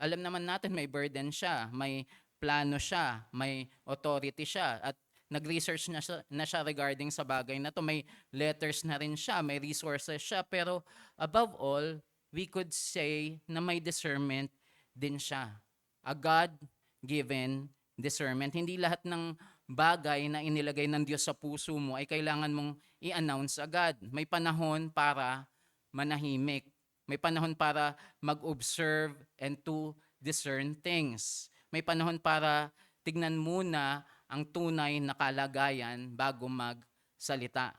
Alam naman natin may burden siya, may plano siya, may authority siya, at nag-research na siya regarding sa bagay na to. May letters na rin siya, may resources siya, pero above all, we could say na may discernment din siya. A God-given discernment. Hindi lahat ng bagay na inilagay ng Diyos sa puso mo ay kailangan mong i-announce agad. May panahon para manahimik. May panahon para mag-observe and to discern things. May panahon para tignan muna ang tunay na kalagayan bago magsalita.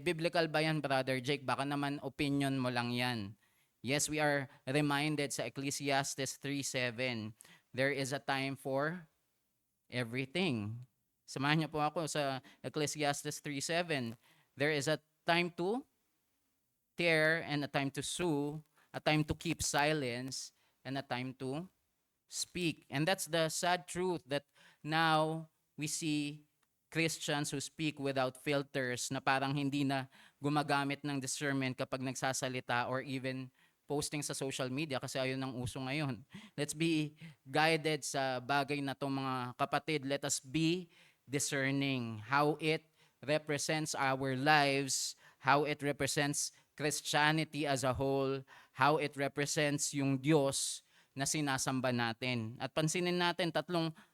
Biblical ba yan, Brother Jake? Baka naman opinion mo lang yan. Yes, we are reminded sa Ecclesiastes 3:7, there is a time for everything. Samahan niyo po ako sa Ecclesiastes 3:7. There is a time to tear and a time to sue, a time to keep silence, and a time to speak. And that's the sad truth that now we see Christians who speak without filters, na parang hindi na gumagamit ng discernment kapag nagsasalita or even posting sa social media kasi ayun ang uso ngayon. Let's be guided sa bagay na to mga kapatid. Let us be discerning how it represents our lives, how it represents Christianity as a whole, how it represents yung Diyos na sinasamba natin. At pansinin natin, 3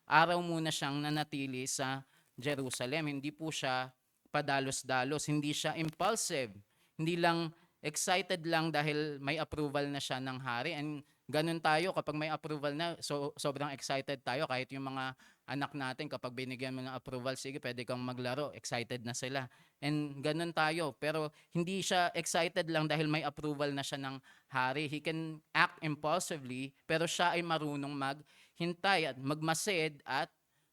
araw muna siyang nanatili sa Jerusalem. Hindi po siya padalos-dalos, hindi siya impulsive. Hindi lang excited lang dahil may approval na siya ng hari. And ganun tayo kapag may approval na, so sobrang excited tayo kahit yung mga anak natin kapag binigyan mo ng approval, sige, pwede kang maglaro, excited na sila. And ganun tayo, pero hindi siya excited lang dahil may approval na siya ng hari. He can act impulsively, pero siya ay marunong maghintay at magmasid at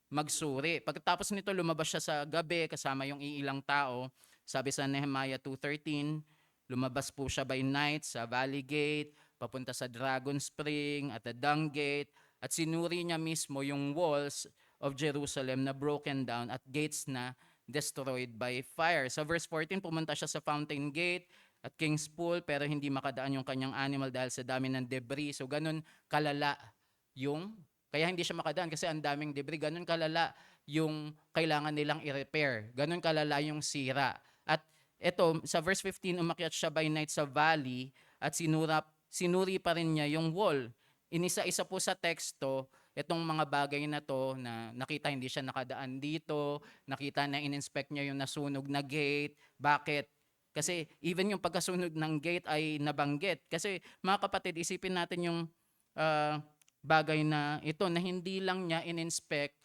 magsuri. Pagkatapos nito, lumabas siya sa gabi kasama yung iilang tao. Sabi sa Nehemiah 2:13, lumabas po siya by night sa Valley Gate, papunta sa Dragon Spring at the Dung Gate, at sinuri niya mismo yung walls of Jerusalem na broken down at gates na destroyed by fire. Sa verse 14, pumunta siya sa Fountain Gate at King's Pool, pero hindi makadaan yung kanyang animal dahil sa dami ng debris. So ganun kalala yung, kaya hindi siya makadaan kasi ang daming debris. Ganun kalala yung kailangan nilang i-repair. Ganun kalala yung sira. At eto, sa verse 15, umakyat siya by night sa valley at sinuri pa rin niya yung wall. Inisa-isa po sa teksto itong mga bagay na to na nakita hindi siya nakadaan dito, nakita na in-inspect niya yung nasunog na gate. Bakit? Kasi even yung pagkasunog ng gate ay nabanggit. Kasi mga kapatid, isipin natin yung bagay na ito na hindi lang niya in-inspect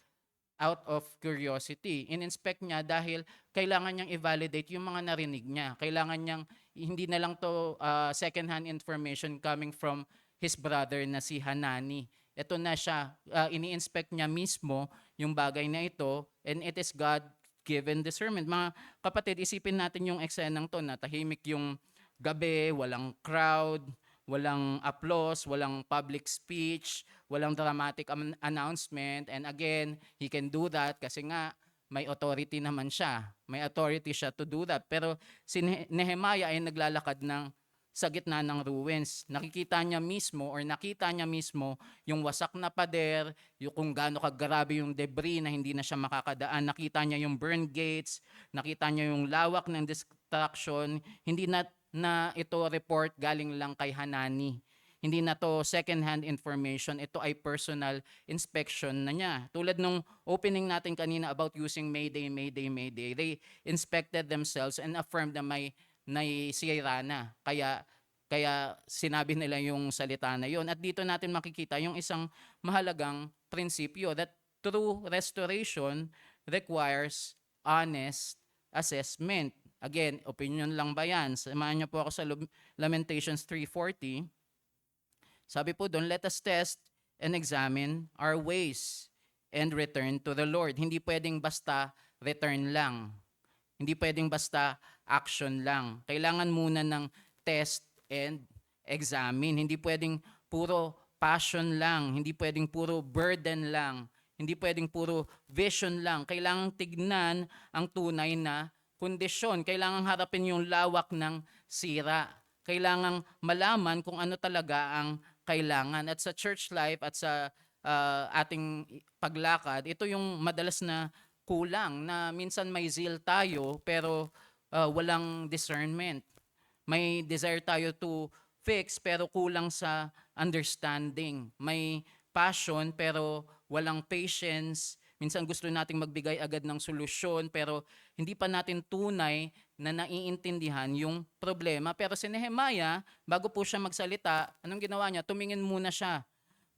out of curiosity. In-inspect niya dahil kailangan niyang i-validate yung mga narinig niya. Kailangan niyang, hindi na lang to second-hand information coming from his brother na si Hanani. Ito na siya, ini-inspect niya mismo yung bagay na ito, and it is God-given discernment. Mga kapatid, isipin natin yung eksenang to na tahimik yung gabi, walang crowd, walang applause, walang public speech, walang dramatic announcement. And again, he can do that kasi nga may authority naman siya. May authority siya to do that. Pero si Nehemiah ay naglalakad sa gitna ng ruins. Nakita niya mismo yung wasak na pader, yung kung gaano kagarabe yung debris na hindi na siya makakadaan. Nakita niya yung burned gates, nakita niya yung lawak ng destruction. Hindi na ito report galing lang kay Hanani. Hindi na to second-hand information. Ito ay personal inspection na niya. Tulad nung opening natin kanina about using Mayday. They inspected themselves and affirmed na may sira na. Kaya sinabi nila yung salita na yon. At dito natin makikita yung isang mahalagang prinsipyo that true restoration requires honest assessment. Again, opinion lang ba yan? Samahan niyo po ako sa Lamentations 3:40. Sabi po doon, let us test and examine our ways and return to the Lord. Hindi pwedeng basta return lang. Hindi pwedeng basta action lang. Kailangan muna ng test and examine. Hindi pwedeng puro passion lang. Hindi pwedeng puro burden lang. Hindi pwedeng puro vision lang. Kailangan tignan ang tunay na kondisyon. Kailangan harapin yung lawak ng sira. Kailangan malaman kung ano talaga ang kailangan. At sa church life at sa ating paglakad, ito yung madalas na kulang, na minsan may zeal tayo pero walang discernment. May desire tayo to fix pero kulang sa understanding. May passion pero walang patience. Minsan gusto nating magbigay agad ng solusyon pero hindi pa natin tunay na naiintindihan yung problema. Pero si Nehemiah, bago po siya magsalita, anong ginawa niya? Tumingin muna siya.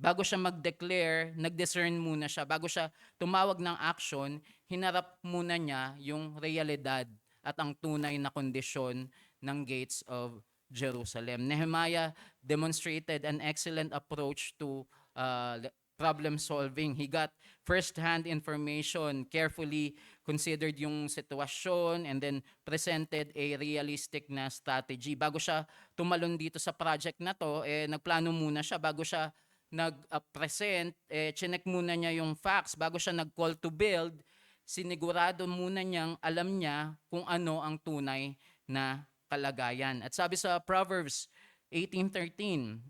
Bago siya mag-declare, nag-discern muna siya. Bago siya tumawag ng action, hinarap muna niya yung realidad at ang tunay na kondisyon ng gates of Jerusalem. Nehemiah demonstrated an excellent approach to problem solving. He got first-hand information, carefully considered yung sitwasyon, and then presented a realistic na strategy. Bago siya tumalon dito sa project na to, nagplano muna siya. Bago siya nag-present, chinek muna niya yung facts. Bago siya nag-call to build, sinigurado muna niyang alam niya kung ano ang tunay na kalagayan. At sabi sa Proverbs 18:13.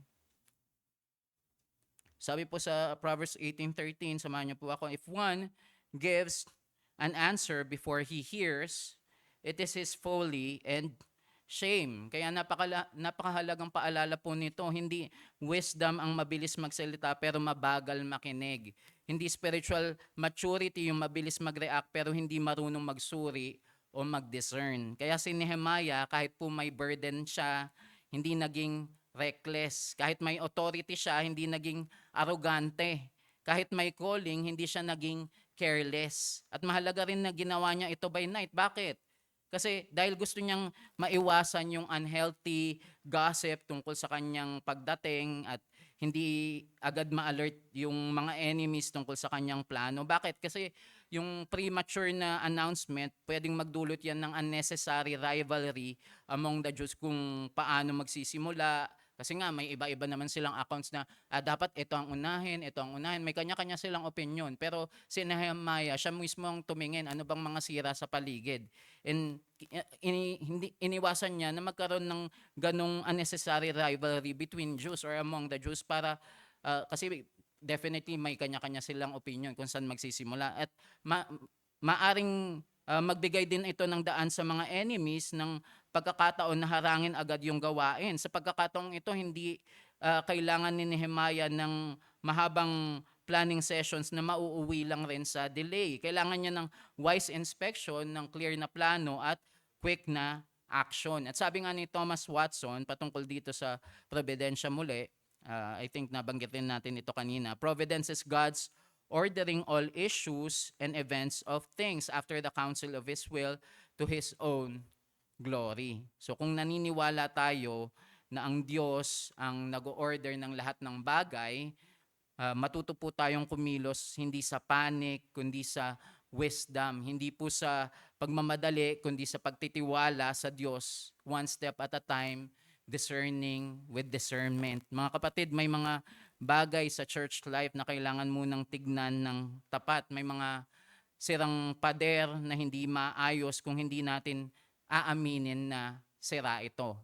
Sabi po sa Proverbs 18:13, samahan niyo po ako, if one gives an answer before he hears, it is his folly and shame. Kaya napakahalagang paalala po nito, hindi wisdom ang mabilis magsalita pero mabagal makinig. Hindi spiritual maturity yung mabilis mag-react pero hindi marunong magsuri o mag-discern. Kaya si Nehemiah, kahit po may burden siya, hindi naging reckless. Kahit may authority siya, hindi naging arrogante. Kahit may calling, hindi siya naging careless. At mahalaga rin na ginawa niya ito by night. Bakit? Kasi dahil gusto niyang maiwasan yung unhealthy gossip tungkol sa kanyang pagdating at hindi agad ma-alert yung mga enemies tungkol sa kanyang plano. Bakit? Kasi yung premature na announcement, pwedeng magdulot yan ng unnecessary rivalry among the Jews kung paano magsisimula. Kasi nga, may iba-iba naman silang accounts na dapat ito ang unahin, ito ang unahin. May kanya-kanya silang opinion. Pero si Nehemiah, siya mismo ang tumingin, ano bang mga sira sa paligid. And iniwasan niya na magkaroon ng ganong unnecessary rivalry between Jews or among the Jews para, kasi definitely may kanya-kanya silang opinion kung saan magsisimula. At maaring magbigay din ito ng daan sa mga enemies ng pagkakataon na harangin agad yung gawain. Sa pagkakataong ito, hindi kailangan ni Nehemiah ng mahabang planning sessions na mauuwi lang rin sa delay. Kailangan niya ng wise inspection, ng clear na plano at quick na action. At sabi nga ni Thomas Watson, patungkol dito sa providensya muli, I think nabanggit rin natin ito kanina, providence is God's ordering all issues and events of things after the counsel of His will to His own glory. So kung naniniwala tayo na ang Diyos ang nag-order ng lahat ng bagay, matuto po tayong kumilos hindi sa panic, kundi sa wisdom. Hindi po sa pagmamadali, kundi sa pagtitiwala sa Diyos, one step at a time, discerning with discernment. Mga kapatid, may mga bagay sa church life na kailangan munang tignan ng tapat. May mga sirang pader na hindi maayos kung hindi natin aaminin na sira ito.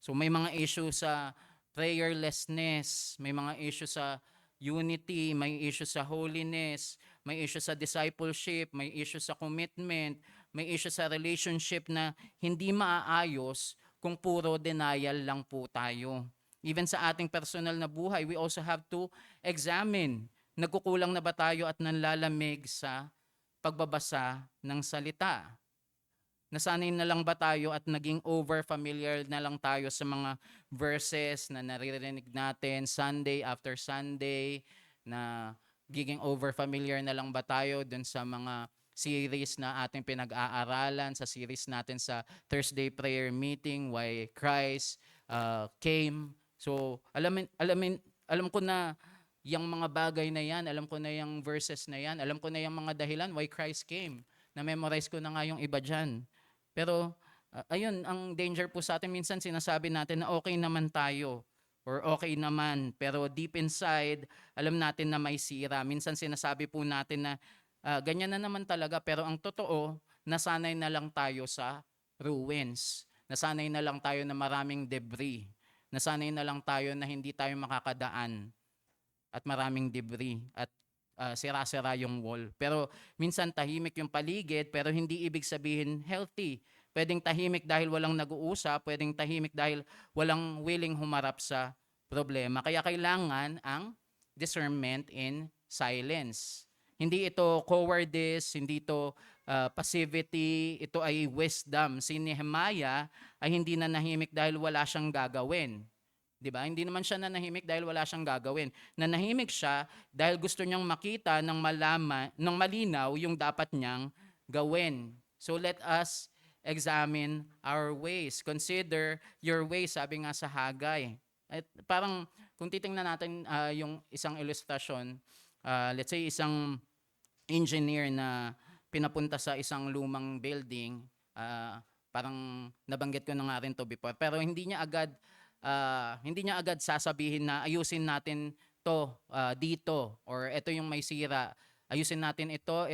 So may mga issue sa prayerlessness, may mga issue sa unity, may issue sa holiness, may issue sa discipleship, may issue sa commitment, may issue sa relationship na hindi maaayos kung puro denial lang po tayo. Even sa ating personal na buhay, we also have to examine, nagkukulang na ba tayo at nanlalamig sa pagbabasa ng salita? Nasanay na lang ba tayo at naging over-familiar na lang tayo sa mga verses na naririnig natin Sunday after Sunday, na giging over-familiar na lang ba tayo dun sa mga series na ating pinag-aaralan, sa series natin sa Thursday prayer meeting, Why Christ Came. So, alam ko na yung mga bagay na yan, alam ko na yung verses na yan, alam ko na yung mga dahilan why Christ came. Na-memorize ko na nga yung iba dyan. Pero, ayun, ang danger po sa atin, minsan sinasabi natin na okay naman tayo or okay naman, pero deep inside, alam natin na may sira. Minsan sinasabi po natin na ganyan na naman talaga, pero ang totoo, nasanay na lang tayo sa ruins. Nasanay na lang tayo na maraming debris. Nasanay na lang tayo na hindi tayo makakadaan at maraming debris at sira-sira yung wall. Pero minsan tahimik yung paligid pero hindi ibig sabihin healthy. Pwedeng tahimik dahil walang nag-uusap, pwedeng tahimik dahil walang willing humarap sa problema. Kaya kailangan ang discernment in silence. Hindi ito cowardice, hindi ito passivity, ito ay wisdom. Si Nehemiah ay hindi nanahimik dahil wala siyang gagawin. 'Di ba? Hindi naman siya nanahimik dahil wala siyang gagawin. Nanahimik siya dahil gusto niyang makita ng malinaw yung dapat niyang gawin. So let us examine our ways. Consider your ways, sabi nga sa Hagay. At parang kung titingnan natin yung isang ilustrasyon, let's say isang engineer na pinapunta sa isang lumang building, parang nabanggit ko na nga rin to before, pero hindi niya agad sasabihin na ayusin natin to dito, or ito yung may sira, ayusin natin ito,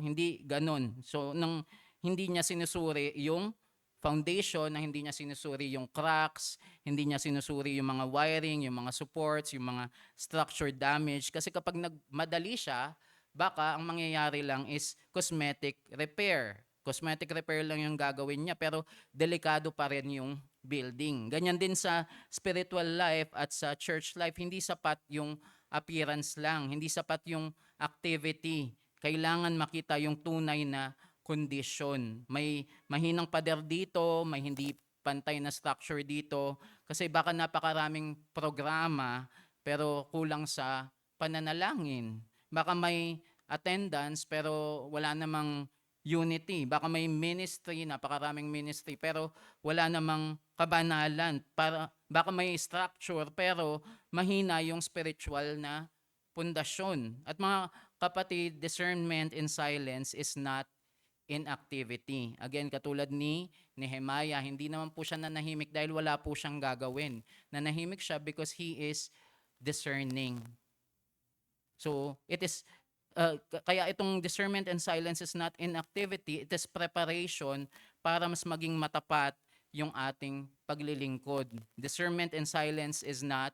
hindi ganun. So nang hindi niya sinusuri yung foundation na hindi niya sinusuri yung cracks, hindi niya sinusuri yung mga wiring, yung mga supports, yung mga structure damage. Kasi kapag nagmadali siya, baka ang mangyayari lang is cosmetic repair. Cosmetic repair lang yung gagawin niya pero delikado pa rin yung building. Ganyan din sa spiritual life at sa church life, hindi sapat yung appearance lang, hindi sapat yung activity. Kailangan makita yung tunay na kondisyon. May mahinang pader dito, may hindi pantay na structure dito kasi baka napakaraming programa pero kulang sa pananalangin. Baka may attendance pero wala namang unity. Baka may ministry, napakaraming ministry pero wala namang kabanalan. Baka may structure pero mahina yung spiritual na pundasyon. At mga kapatid, discernment in silence is not inactivity. Again, katulad ni Nehemiah, hindi naman po siya nanahimik dahil wala po siyang gagawin. Nanahimik siya because he is discerning. So, it is kaya itong discernment and silence is not inactivity, it is preparation para mas maging matapat yung ating paglilingkod. Discernment and silence is not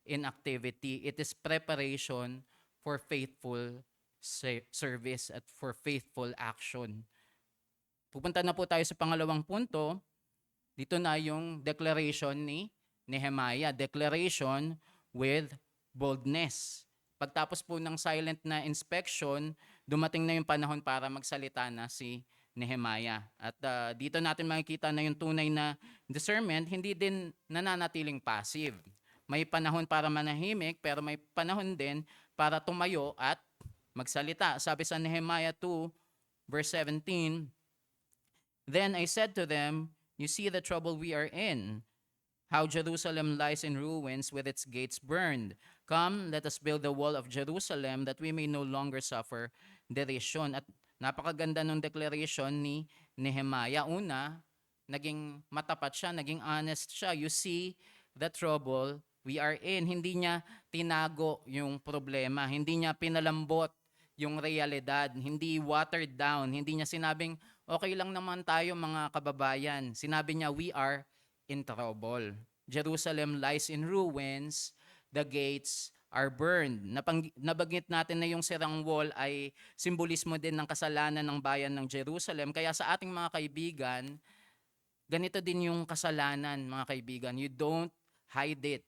inactivity, it is preparation for faithful service at for faithful action. Pupunta na po tayo sa pangalawang punto. Dito na yung declaration ni Nehemiah. Declaration with boldness. Pagtapos po ng silent na inspection, dumating na yung panahon para magsalita na si Nehemiah. At dito natin makikita na yung tunay na discernment, hindi din nananatiling passive. May panahon para manahimik, pero may panahon din para tumayo at magsalita. Sabi sa Nehemiah 2, verse 17, "Then I said to them, you see the trouble we are in, how Jerusalem lies in ruins with its gates burned. Come, let us build the wall of Jerusalem that we may no longer suffer derision." At napakaganda ng declaration ni Nehemiah. Una, naging matapat siya, naging honest siya. You see the trouble we are in. Hindi niya tinago yung problema. Hindi niya pinalambot yung realidad. Hindi watered down. Hindi niya sinabing, okay lang naman tayo mga kababayan. Sinabi niya, we are in trouble. Jerusalem lies in ruins, the gates are burned. Nabanggit natin na yung sirang wall ay simbolismo din ng kasalanan ng bayan ng Jerusalem. Kaya sa ating mga kaibigan, ganito din yung kasalanan, mga kaibigan. You don't hide it.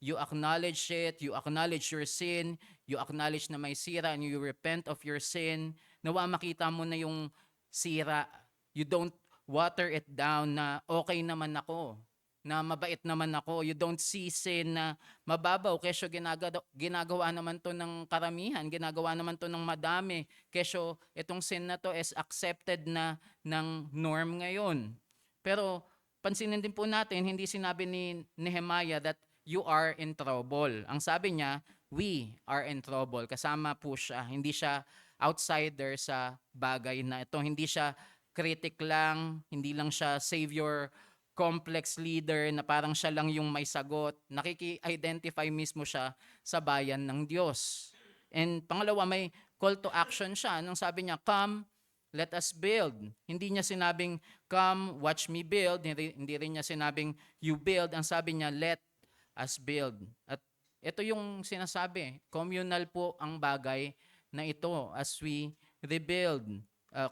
You acknowledge it, you acknowledge your sin, you acknowledge na may sira and you repent of your sin. Nawa makita mo na yung sira. You don't water it down na okay naman ako, na mabait naman ako. You don't see sin na mababaw, kesyo ginagawa naman to ng karamihan, ginagawa naman to ng madami, kesyo itong sin na to is accepted na ng norm ngayon. Pero pansinin din po natin, hindi sinabi ni Nehemiah that you are in trouble. Ang sabi niya, we are in trouble. Kasama po siya. Hindi siya outsider sa bagay na ito. Hindi siya critic lang, hindi lang siya savior complex leader na parang siya lang yung may sagot. Nakiki-identify mismo siya sa bayan ng Diyos. And pangalawa, may call to action siya. Nung sabi niya, come, let us build. Hindi niya sinabing, come, watch me build. Hindi rin niya sinabing, you build. Ang sabi niya, let us build. At ito yung sinasabi, communal po ang bagay na ito as we rebuild.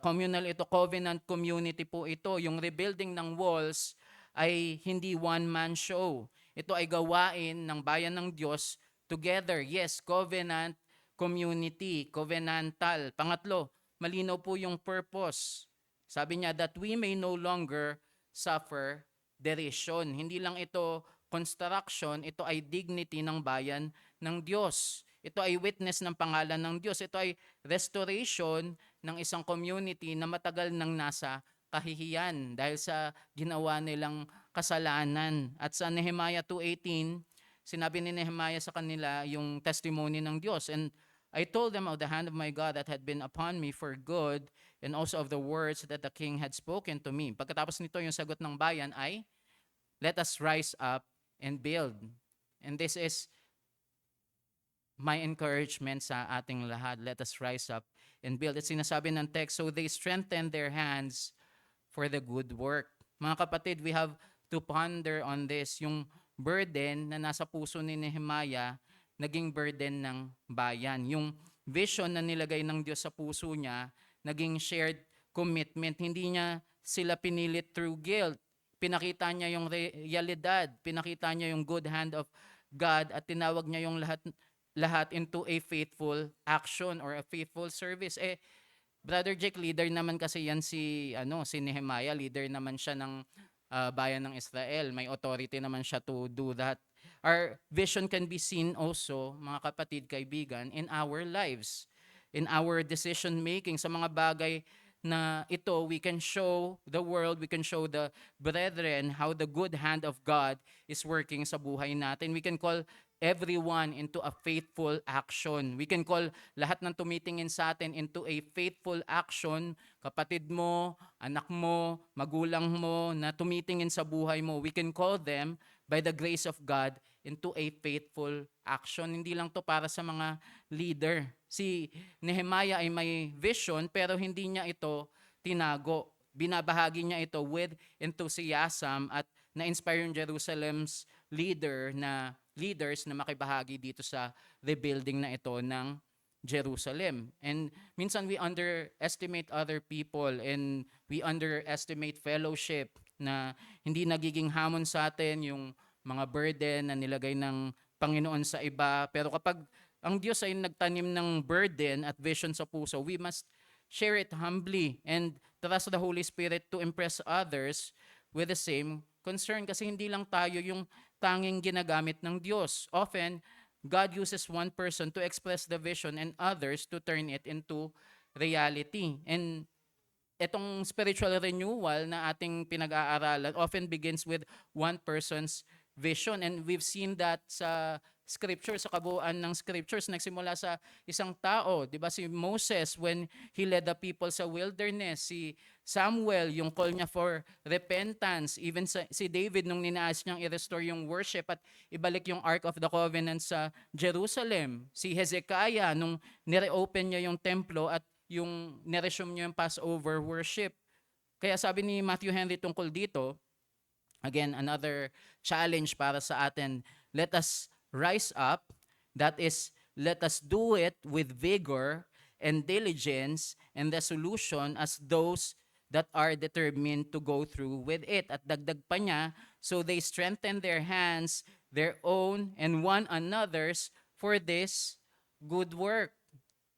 Communal ito, covenant community po ito. Yung rebuilding ng walls ay hindi one-man show. Ito ay gawain ng bayan ng Diyos together. Yes, covenant community, covenantal. Pangatlo, malinaw po yung purpose. Sabi niya, that we may no longer suffer derision. Hindi lang ito construction, ito ay dignity ng bayan ng Diyos. Ito ay witness ng pangalan ng Diyos. Ito ay restoration ng isang community na matagal nang nasa kahihiyan dahil sa ginawa nilang kasalanan. At sa Nehemiah 2:18, sinabi ni Nehemiah sa kanila yung testimony ng Diyos. And I told them of the hand of my God that had been upon me for good and also of the words that the king had spoken to me. Pagkatapos nito, yung sagot ng bayan ay, let us rise up and build. And this is my encouragement sa ating lahat. Let us rise up and build. At sinasabi ng text, so they strengthened their hands for the good work. Mga kapatid, we have to ponder on this. Yung burden na nasa puso ni Nehemiah, naging burden ng bayan. Yung vision na nilagay ng Diyos sa puso niya, naging shared commitment. Hindi niya sila pinilit through guilt. Pinakita niya yung realidad, pinakita niya yung good hand of God at tinawag niya yung lahat into a faithful action or a faithful service. Brother Jake, leader naman kasi yan si Nehemiah, leader naman siya ng bayan ng Israel. May authority naman siya to do that. Our vision can be seen also, mga kapatid, kaibigan, in our lives, in our decision making, sa mga bagay na ito, we can show the world, we can show the brethren how the good hand of God is working sa buhay natin. We can call everyone into a faithful action. We can call lahat ng tumitingin sa atin into a faithful action. Kapatid mo, anak mo, magulang mo na tumitingin sa buhay mo, we can call them by the grace of God into a faithful action. Hindi lang to para sa mga leader. Si Nehemiah ay may vision pero hindi niya ito tinago. Binabahagi niya ito with enthusiasm at na-inspire yung Jerusalem's leaders na makibahagi dito sa rebuilding na ito ng Jerusalem. And minsan we underestimate other people and we underestimate fellowship na hindi nagiging hamon sa atin yung mga burden na nilagay ng Panginoon sa iba. Pero kapag ang Diyos ay nagtanim ng burden at vision sa puso, we must share it humbly and trust the Holy Spirit to impress others with the same concern. Kasi hindi lang tayo yung tanging ginagamit ng Diyos. Often, God uses one person to express the vision and others to turn it into reality. And itong spiritual renewal na ating pinag-aaralan often begins with one person's vision. And we've seen that sa scripture, sa kabuuan ng scriptures, nagsimula sa isang tao. Diba si Moses, when he led the people sa wilderness, si Samuel, yung call niya for repentance, even si David, nung ninaas niyang i-restore yung worship at ibalik yung Ark of the Covenant sa Jerusalem, si Hezekiah, nung nire-open niya yung templo at yung niresume niya yung Passover worship. Kaya sabi ni Matthew Henry tungkol dito, again, another challenge para sa atin, let us rise up, that is, let us do it with vigor and diligence and resolution as those that are determined to go through with it. At dagdag pa niya, so they strengthen their hands, their own and one another's for this good work.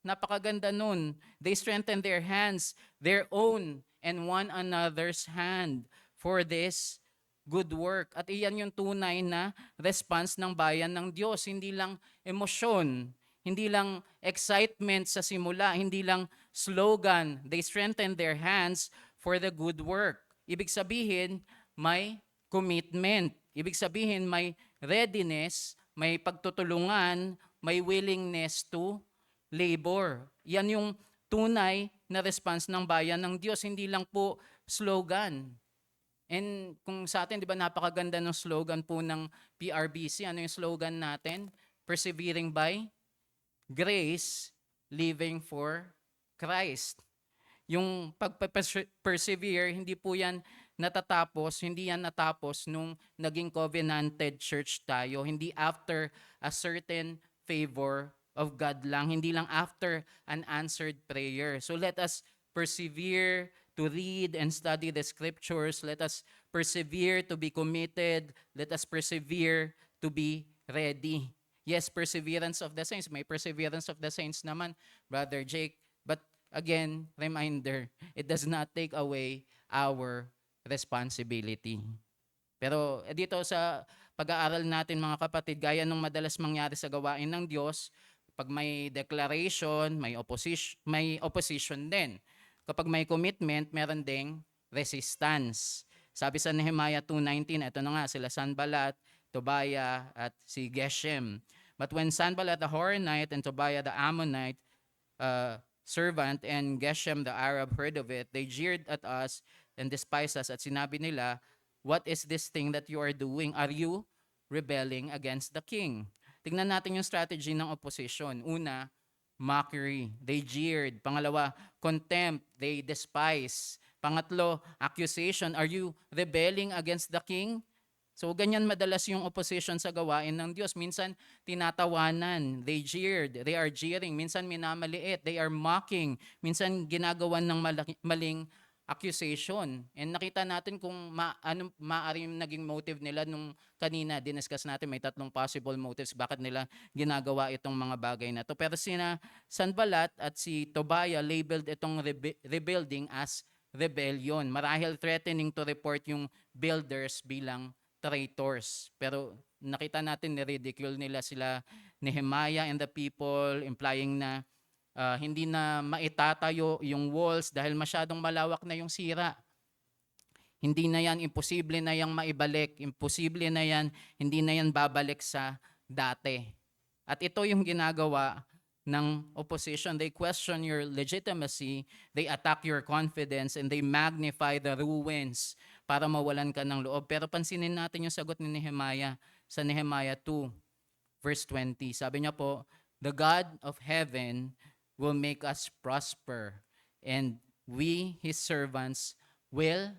Napakaganda nun. They strengthen their hands, their own and one another's hand for this good work. At iyan yung tunay na response ng bayan ng Diyos. Hindi lang emosyon, hindi lang excitement sa simula, hindi lang slogan. They strengthen their hands for the good work. Ibig sabihin, may commitment. Ibig sabihin, may readiness, may pagtutulungan, may willingness to labor. Yan yung tunay na response ng bayan ng Diyos. Hindi lang po slogan. And kung sa atin, di ba, napakaganda ng slogan po ng PRBC. Ano yung slogan natin? Persevering by grace, living for Christ. Yung pag-persevere, hindi po yan natatapos, hindi yan natapos nung naging covenanted church tayo. Hindi after a certain favor of God lang, hindi lang after an answered prayer. So let us persevere to read and study the scriptures. Let us persevere to be committed. Let us persevere to be ready. Yes, perseverance of the saints. May perseverance of the saints naman, Brother Jake. But again, reminder, it does not take away our responsibility. Pero dito sa pag-aaral natin, mga kapatid, gaya nung madalas mangyari sa gawain ng Diyos, pag may declaration, may opposition din. Kapag may commitment, meron ding resistance. Sabi sa Nehemiah 2:19, ito na nga, sila Sanballat, Tobiah, at si Geshem. But when Sanballat the Horonite and Tobiah the Ammonite servant and Geshem the Arab heard of it, they jeered at us and despised us. At sinabi nila, what is this thing that you are doing? Are you rebelling against the king? Tingnan natin yung strategy ng opposition. Una, mockery. They jeered. Pangalawa, contempt. They despise. Pangatlo, accusation. Are you rebelling against the king? So ganyan madalas yung opposition sa gawain ng Diyos. Minsan tinatawanan, they jeered, they are jeering. Minsan minamaliit, they are mocking. Minsan ginagawan ng maling accusation. And nakita natin kung ano maaari yung naging motive nila nung kanina diniscuss natin, may 3 possible motives bakit nila ginagawa itong mga bagay na to. Pero sina Sanballat at si Tobiah labeled itong rebuilding as rebellion. Marahil threatening to report yung builders bilang traitors. Pero nakita natin ni-ridicule nila sila Nehemiah and the people, implying na hindi na maitatayo yung walls dahil masyadong malawak na yung sira. Hindi na yan, imposible na yang maibalik. Imposible na yan, hindi na yan babalik sa dati. At ito yung ginagawa ng opposition. They question your legitimacy, they attack your confidence, and they magnify the ruins para mawalan ka ng loob. Pero pansinin natin yung sagot ni Nehemiah sa Nehemiah 2, verse 20. Sabi niya po, "The God of heaven will make us prosper, and we, His servants, will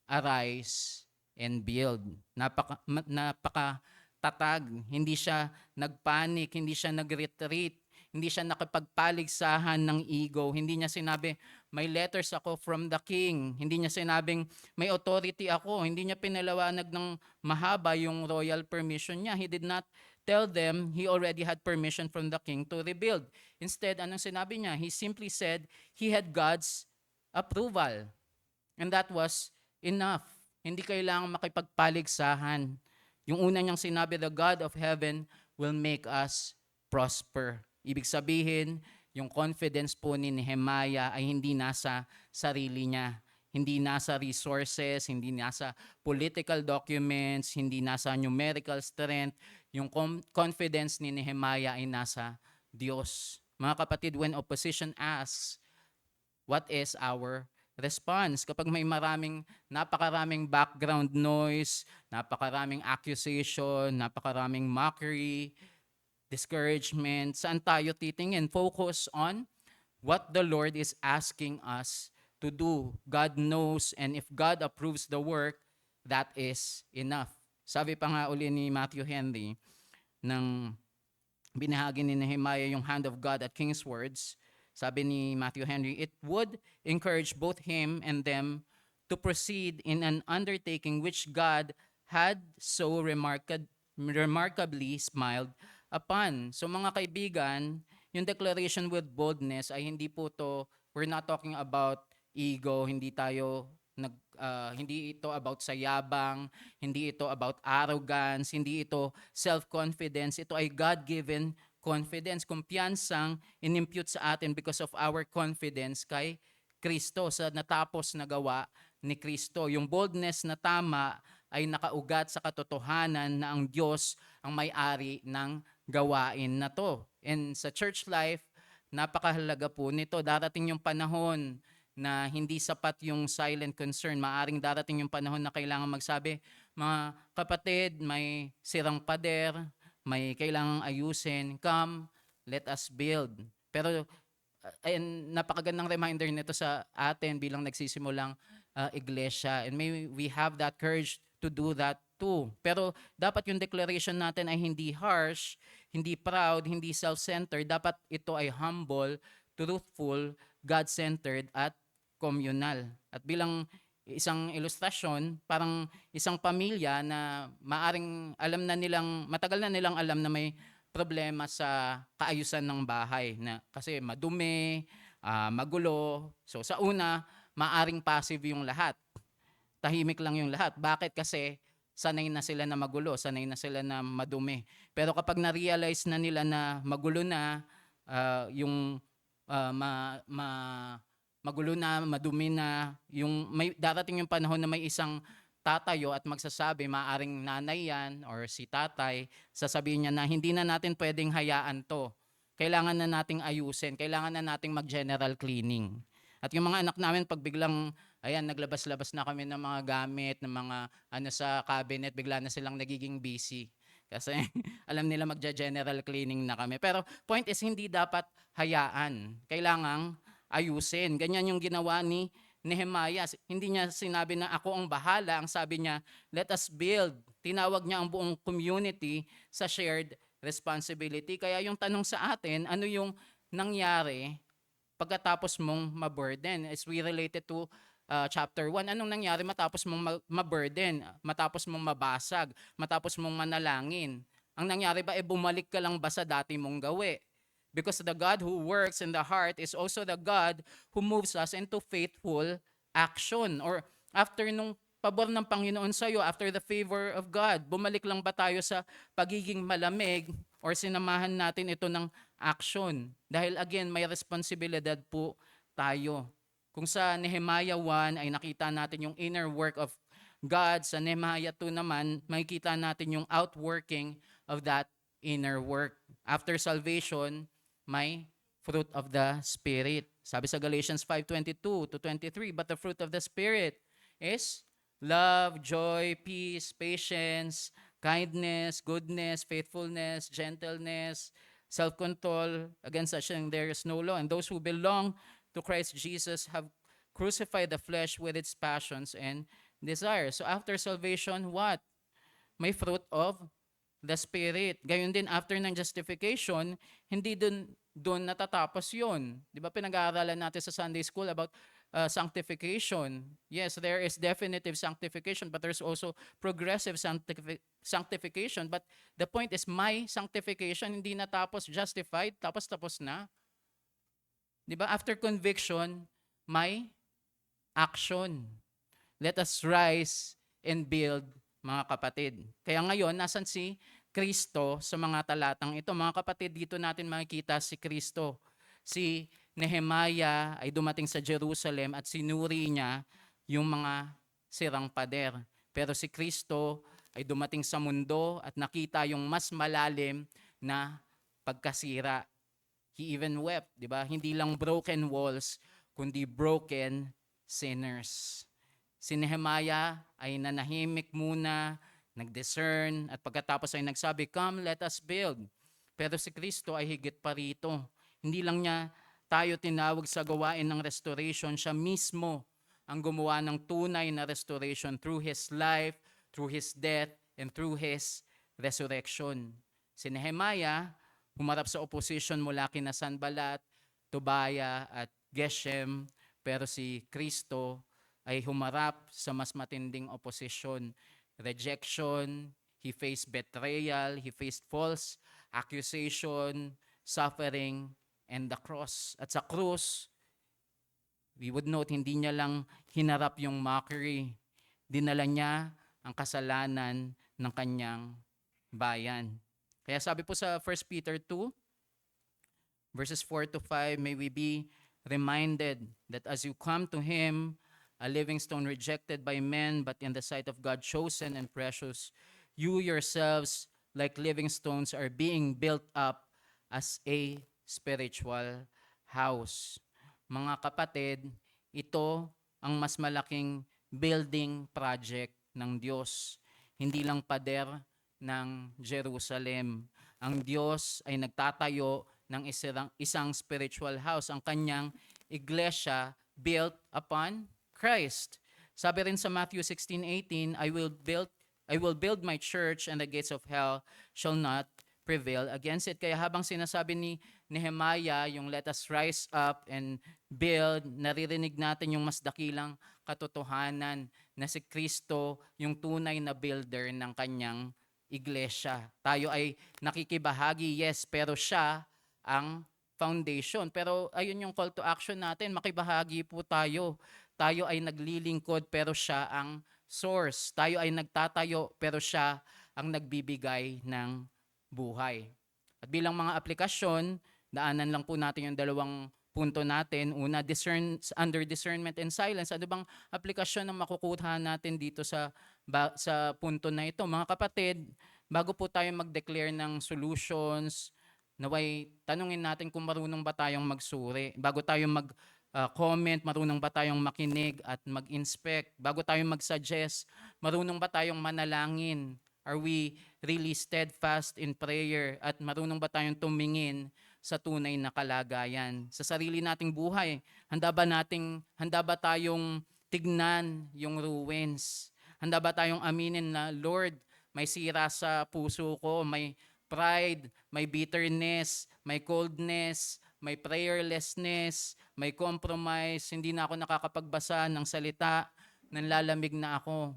arise and build." Napaka-tatag. Hindi siya nagpanik, hindi siya nag-retreat, hindi siya nakipagpaligsahan ng ego. Hindi niya sinabi, may letters ako from the king. Hindi niya sinabing, may authority ako. Hindi niya pinalawanag ng mahaba yung royal permission niya. He did not tell them he already had permission from the king to rebuild. Instead, anong sinabi niya? He simply said he had God's approval. And that was enough. Hindi kailangang makipagpaligsahan. Yung una niyang sinabi, the God of heaven will make us prosper. Ibig sabihin, yung confidence po ni Nehemiah ay hindi nasa sarili niya. Hindi nasa resources, hindi nasa political documents, hindi nasa numerical strength. Yung confidence ni Nehemiah ay nasa Diyos. Mga kapatid, when opposition asks, what is our response? Kapag may napakaraming background noise, napakaraming accusation, napakaraming mockery, discouragement, saan tayo titingin? Focus on what the Lord is asking us to do. God knows, and if God approves the work, that is enough. Sabi pa nga uli ni Matthew Henry, nang binahagi ni Nehemiah yung hand of God at King's words, sabi ni Matthew Henry, it would encourage both him and them to proceed in an undertaking which God had so remarkably smiled upon. So mga kaibigan, yung declaration with boldness ay hindi po to, we're not talking about ego, hindi ito about sayabang, hindi ito about arrogance, hindi ito self-confidence, ito ay God-given confidence, kumpiyansang inimpute sa atin because of our confidence kay Kristo, sa natapos na gawa ni Kristo. Yung boldness na tama ay nakaugat sa katotohanan na ang Diyos ang may-ari ng gawain na to. And sa church life, napakahalaga po nito. Darating yung panahon na hindi sapat yung silent concern. Maaring darating yung panahon na kailangan magsabi, mga kapatid, may sirang pader, may kailangang ayusin, come, let us build. Pero napakagandang reminder nito sa atin bilang nagsisimulang iglesia. And may we have that courage to do that too. Pero dapat yung declaration natin ay hindi harsh, hindi proud, hindi self-centered. Dapat ito ay humble, truthful, God-centered, at communal. At bilang isang ilustrasyon, parang isang pamilya na matagal na nilang alam na may problema sa kaayusan ng bahay na kasi madumi, magulo. So sa una, maaring passive yung lahat. Tahimik lang yung lahat. Bakit? Kasi sanay na sila na magulo, sanay na sila na madumi. Pero kapag na-realize na nila na magulo na, magulo na, madumi na, may darating yung panahon na may isang tatayo at magsasabi, maaring nanay yan or si tatay, sasabihin niya na hindi na natin pwedeng hayaan to. Kailangan na nating ayusin, kailangan na nating mag-general cleaning. At yung mga anak namin, pag biglang, naglabas-labas na kami ng mga gamit, ng mga sa cabinet, bigla na silang nagiging busy. Kasi alam nila magja-general cleaning na kami. Pero point is, hindi dapat hayaan. Kailangang ayusin. Ganyan yung ginawa ni Nehemiah. Hindi niya sinabi na ako ang bahala. Ang sabi niya, let us build. Tinawag niya ang buong community sa shared responsibility. Kaya yung tanong sa atin, ano yung nangyari pagkatapos mong ma-burden? As we related to chapter 1, anong nangyari matapos mong ma-burden, matapos mong mabasag, matapos mong manalangin? Ang nangyari ba, bumalik ka lang ba sa dati mong gawi? Because the God who works in the heart is also the God who moves us into faithful action. Or after nung pabor ng Panginoon sa'yo, after the favor of God, bumalik lang ba tayo sa pagiging malamig or sinamahan natin ito ng action? Dahil again, may responsibilidad po tayo. Kung sa Nehemiah 1 ay nakita natin yung inner work of God, sa Nehemiah 2 naman, makikita natin yung outworking of that inner work. After salvation, may fruit of the Spirit. Sabi sa Galatians 5:22 to 23, but the fruit of the Spirit is love, joy, peace, patience, kindness, goodness, faithfulness, gentleness, self-control. Against such thing there is no law. And those who belong to Christ Jesus have crucified the flesh with its passions and desires. So after salvation, what? May fruit of the Spirit. Gayon din after ng justification, hindi dun natatapos yon. Di ba pinag-aaralan natin sa Sunday School about sanctification. Yes, there is definitive sanctification, but there's also progressive sanctification. But the point is, my sanctification hindi natapos, justified, tapos na. Di ba? After conviction, may action. Let us rise and build, mga kapatid. Kaya ngayon, nasan si Kristo sa mga talatang ito? Mga kapatid, dito natin makikita si Kristo. Si Nehemiah ay dumating sa Jerusalem at sinuri niya yung mga sirang pader. Pero si Kristo ay dumating sa mundo at nakita yung mas malalim na pagkasira. He even wept, di ba? Hindi lang broken walls, kundi broken sinners. Si Nehemiah ay nanahimik muna, nag-discern, at pagkatapos ay nagsabi, come, let us build. Pero si Kristo ay higit pa rito. Hindi lang niya tayo tinawag sa gawain ng restoration, siya mismo ang gumawa ng tunay na restoration through His life, through His death, and through His resurrection. Si Nehemiah, humarap sa opposition mula kina Sanballat, Tobiah, at Geshem, pero si Kristo ay humarap sa mas matinding opposition, rejection, he faced betrayal, he faced false accusation, suffering, and the cross. At sa cross, we would note, hindi niya lang hinarap yung mockery, dinala niya ang kasalanan ng kanyang bayan. Kaya sabi po sa 1 Peter 2, verses 4 to 5, may we be reminded that as you come to Him, a living stone rejected by men, but in the sight of God chosen and precious, you yourselves, like living stones, are being built up as a spiritual house. Mga kapatid, ito ang mas malaking building project ng Diyos. Hindi lang pader ng Jerusalem. Ang Diyos ay nagtatayo ng isang spiritual house, ang kanyang iglesia built upon Christ. Sabi rin sa Matthew 16:18, I will build my church and the gates of hell shall not prevail against it. Kaya habang sinasabi ni Nehemiah yung let us rise up and build, naririnig natin yung mas dakilang katotohanan na si Kristo yung tunay na builder ng kanyang iglesia. Tayo ay nakikibahagi, yes, pero siya ang foundation. Pero ayun yung call to action natin, makibahagi po tayo. Tayo ay naglilingkod pero siya ang source. Tayo ay nagtatayo pero siya ang nagbibigay ng buhay. At bilang mga aplikasyon, daanan lang po natin yung dalawang punto natin. Una, under discernment and silence. Ano bang aplikasyon na makukuha natin dito sa punto na ito? Mga kapatid, bago po tayo mag-declare ng solutions, naway tanungin natin kung marunong ba tayong magsuri. Bago tayo comment, marunong ba tayong makinig at mag-inspect? Bago tayo mag-suggest, marunong ba tayong manalangin? Are we really steadfast in prayer? At marunong ba tayong tumingin sa tunay na kalagayan. Sa sarili nating buhay, handa ba tayong tignan yung ruins? Handa ba tayong aminin na, Lord, may sira sa puso ko, may pride, may bitterness, may coldness, may prayerlessness, may compromise, hindi na ako nakakapagbasa ng salita, nanlalamig na ako.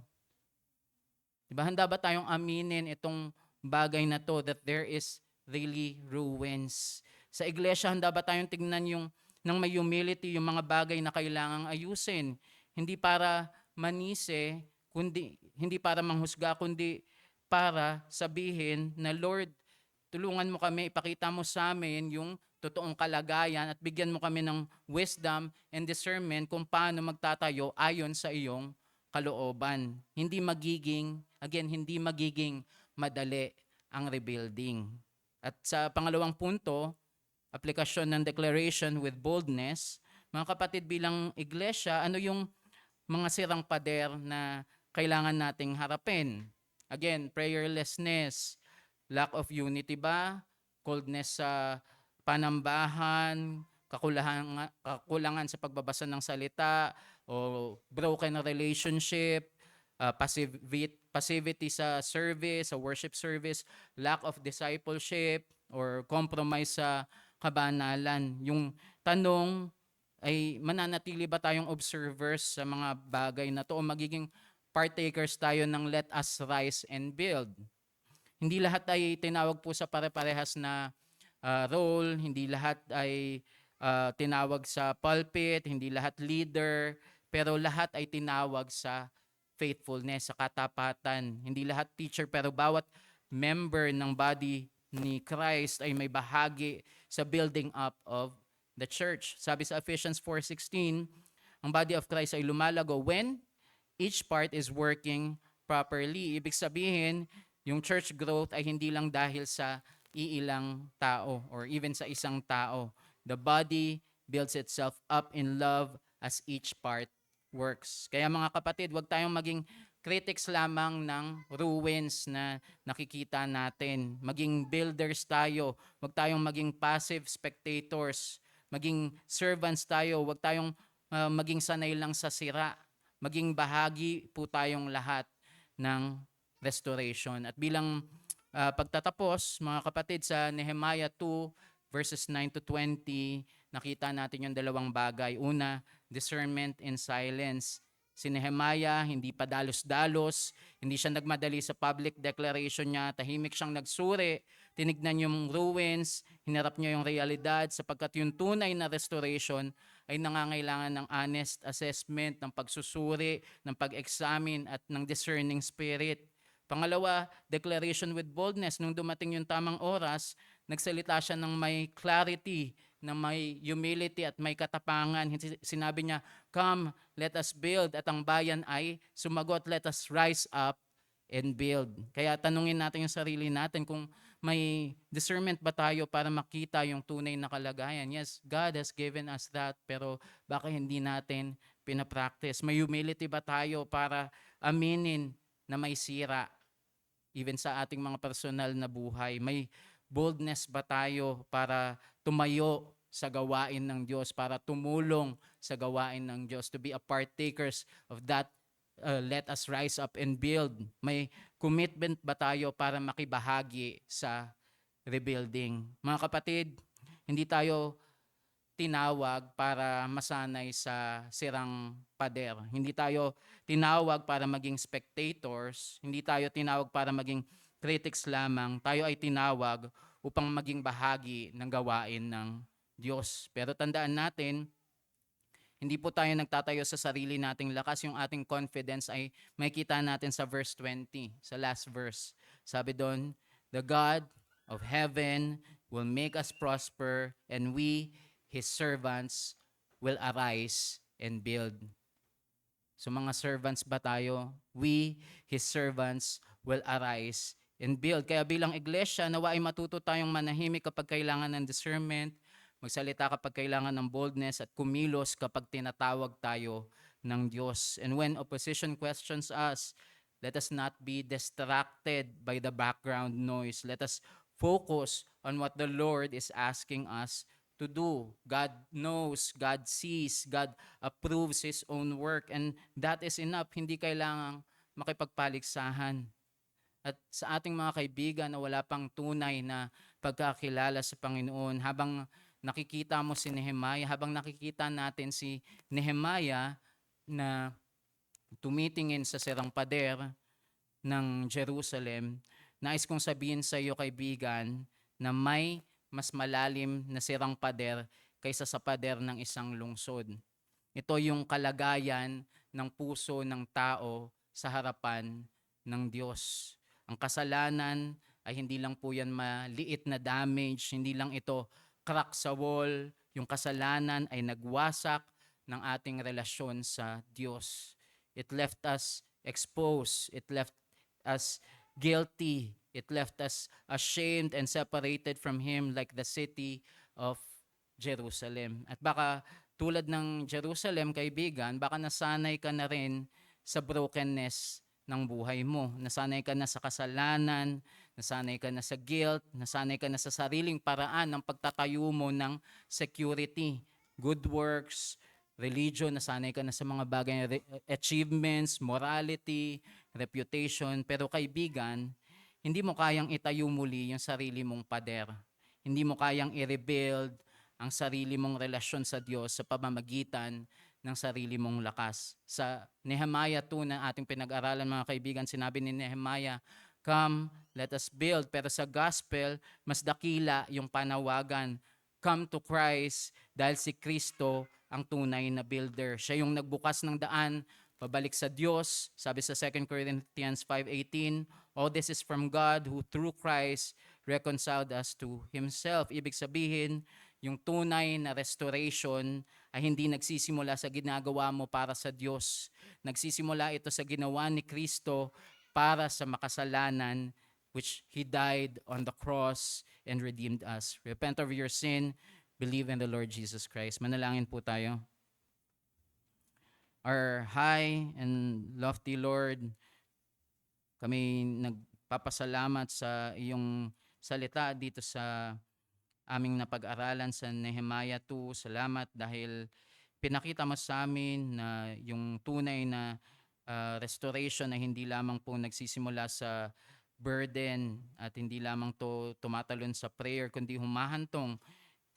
Diba? Handa ba tayong aminin itong bagay na to, that there is really ruins? Sa iglesia, handa ba tayong tignan yung ng may humility, yung mga bagay na kailangang ayusin? Hindi para manise, hindi para manghusga, kundi para sabihin na, Lord, tulungan mo kami, ipakita mo sa amin yung totoong kalagayan at bigyan mo kami ng wisdom and discernment kung paano magtatayo ayon sa iyong kalooban. Hindi magiging madali ang rebuilding. At sa pangalawang punto, aplikasyon ng declaration with boldness. Mga kapatid, bilang iglesia, ano yung mga sirang pader na kailangan nating harapin? Again, prayerlessness, lack of unity ba? Coldness sa panambahan, kakulangan sa pagbabasa ng salita, o broken relationship, passivity sa service, sa worship service, lack of discipleship, or compromise sa kabanalan. Yung tanong ay, mananatili ba tayong observers sa mga bagay na to o magiging partakers tayo ng let us rise and build? Hindi lahat ay tinawag po sa pare-parehas na role, hindi lahat ay tinawag sa pulpit, hindi lahat leader, pero lahat ay tinawag sa faithfulness, sa katapatan. Hindi lahat teacher, pero bawat member ng body ni Christ ay may bahagi sa building up of the church. Sabi sa Ephesians 4:16, ang body of Christ ay lumalago when each part is working properly. Ibig sabihin, yung church growth ay hindi lang dahil sa iilang tao or even sa isang tao. The body builds itself up in love as each part works. Kaya mga kapatid, huwag tayong maging critics lamang ng ruins na nakikita natin. Maging builders tayo. Huwag tayong maging passive spectators. Maging servants tayo. Huwag tayong maging sanay lang sa sira. Maging bahagi po tayong lahat ng restoration. At bilang pagtatapos, mga kapatid, sa Nehemiah 2 verses 9 to 20, nakita natin yung dalawang bagay. Una, discernment in silence. Si Nehemiah, hindi pa dalos-dalos, hindi siya nagmadali sa public declaration niya, tahimik siyang nagsuri, tinignan yung ruins, hinarap niya yung realidad, sapagkat yung tunay na restoration ay nangangailangan ng honest assessment, ng pagsusuri, ng pag-examine at ng discerning spirit. Pangalawa, declaration with boldness. Nung dumating yung tamang oras, nagsalita siya ng may clarity, na may humility at may katapangan. Sinabi niya, come, let us build. At ang bayan ay sumagot, let us rise up and build. Kaya tanungin natin yung sarili natin kung may discernment ba tayo para makita yung tunay na kalagayan. Yes, God has given us that, pero baka hindi natin pinapractice. May humility ba tayo para aminin na may sira even sa ating mga personal na buhay? May boldness ba tayo para tumayo sa gawain ng Diyos, para tumulong sa gawain ng Diyos, to be a partakers of that let us rise up and build? May commitment ba tayo para makibahagi sa rebuilding? Mga kapatid, hindi tayo tinawag para masanay sa sirang pader. Hindi tayo tinawag para maging spectators. Hindi tayo tinawag para maging critics lamang. Tayo ay tinawag upang maging bahagi ng gawain ng Diyos. Pero tandaan natin, hindi po tayo nagtatayo sa sarili nating lakas. Yung ating confidence ay makikita natin sa verse 20, sa last verse. Sabi doon, the God of heaven will make us prosper, and we, His servants, will arise and build. So mga servants ba tayo? We, His servants, will arise and build. Kaya bilang iglesia, nawa ay matuto tayong manahimik kapag kailangan ng discernment, magsalita kapag kailangan ng boldness, at kumilos kapag tinatawag tayo ng Diyos. And when opposition questions us, let us not be distracted by the background noise. Let us focus on what the Lord is asking us to do. God knows, God sees, God approves His own work, and that is enough. Hindi kailangang makipagpaligsahan. At sa ating mga kaibigan na wala pang tunay na pagkakilala sa Panginoon, habang nakikita mo si Nehemiah, habang nakikita natin si Nehemiah na tumitingin sa sirang pader ng Jerusalem, nais kong sabihin sa iyo kaibigan na may mas malalim na sirang pader kaysa sa pader ng isang lungsod. Ito yung kalagayan ng puso ng tao sa harapan ng Diyos. Ang kasalanan ay hindi lang po yan maliit na damage, hindi lang ito crack sa wall. Yung kasalanan ay nagwasak ng ating relasyon sa Diyos. It left us exposed. It left us guilty. It left us ashamed and separated from Him like the city of Jerusalem. At baka tulad ng Jerusalem, kaibigan, baka nasanay ka na rin sa brokenness ng buhay mo. Nasanay ka na sa kasalanan, nasanay ka na sa guilt, nasanay ka na sa sariling paraan ng pagtatayo mo ng security, good works, religion, nasanay ka na sa mga bagay na achievements, morality, reputation. Pero kaibigan, hindi mo kayang itayo muli yung sarili mong pader. Hindi mo kayang i-rebuild ang sarili mong relasyon sa Diyos sa pamamagitan ng sarili mong lakas. Sa Nehemiah 2 na ating pinag-aralan mga kaibigan, sinabi ni Nehemiah, "Come, let us build." Pero sa gospel, mas dakila yung panawagan, "Come to Christ," dahil si Kristo ang tunay na builder. Siya yung nagbukas ng daan pabalik sa Diyos. Sabi sa 2 Corinthians 5:18, "All this is from God who through Christ reconciled us to Himself." Ibig sabihin, yung tunay na restoration ay hindi nagsisimula sa ginagawa mo para sa Diyos. Nagsisimula ito sa ginawa ni Kristo para sa makasalanan, which He died on the cross and redeemed us. Repent of your sin, believe in the Lord Jesus Christ. Manalangin po tayo. Our high and lofty Lord, kami nagpapasalamat sa iyong salita dito sa aming napag-aralan sa Nehemiah 2. Salamat dahil pinakita mo sa amin na yung tunay na restoration ay hindi lamang po nagsisimula sa burden at hindi lamang to tumatalon sa prayer, kundi humahantong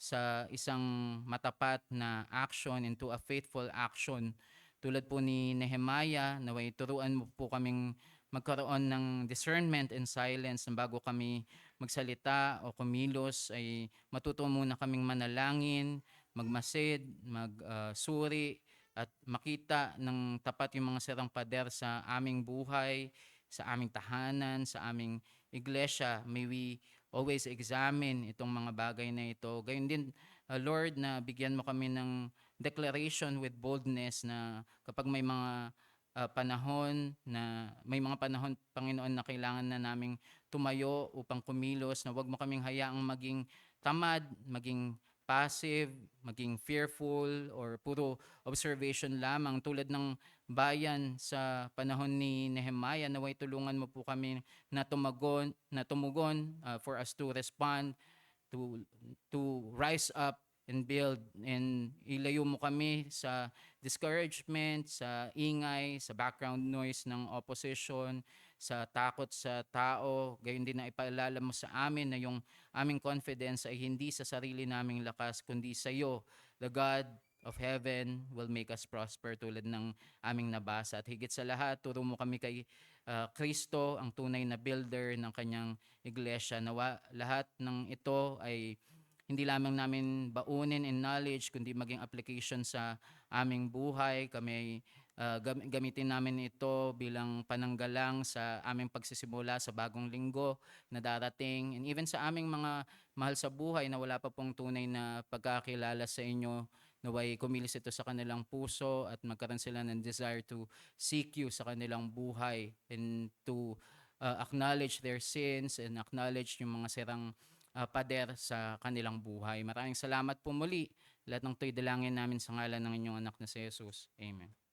sa isang matapat na action into a faithful action. Tulad po ni Nehemiah, naway turuan mo po kaming magkaroon ng discernment and silence na bago kami magsalita o kumilos ay matuto muna kaming manalangin, magmasid, magsuri at makita ng tapat yung mga sirang pader sa aming buhay, sa aming tahanan, sa aming iglesia. May we always examine itong mga bagay na ito. Gayon din, Lord, na bigyan mo kami ng declaration with boldness na kapag may mga panahon na may mga panahon, Panginoon, na kailangan na naming tumayo upang kumilos, na wag mo kaming hayaang maging tamad, maging passive, maging fearful, or puro observation lamang tulad ng bayan sa panahon ni Nehemiah. Naway tulungan mo po kami na tumugon for us to respond, to rise up and build, and ilayo mo kami sa discouragement, sa ingay, sa background noise ng opposition, sa takot sa tao. Gayon din na ipaalala mo sa amin na yung aming confidence ay hindi sa sarili naming lakas, kundi sa iyo, the God of heaven will make us prosper, tulad ng aming nabasa. At higit sa lahat, turo mo kami kay Kristo, ang tunay na builder ng kanyang iglesia. Nawa lahat ng ito ay hindi lamang namin baunin in knowledge, kundi maging application sa aming buhay. Kami gamitin namin ito bilang pananggalang sa aming pagsisimula sa bagong linggo na darating. And even sa aming mga mahal sa buhay na wala pa pong tunay na pagkakilala sa inyo, naway kumilos ito sa kanilang puso at magkaroon sila ng desire to seek you sa kanilang buhay and to acknowledge their sins and acknowledge yung mga sirang pader sa kanilang buhay. Maraming salamat po muli. Lahat ng to'y dalangin namin sa ngalan ng inyong anak na si Jesus. Amen.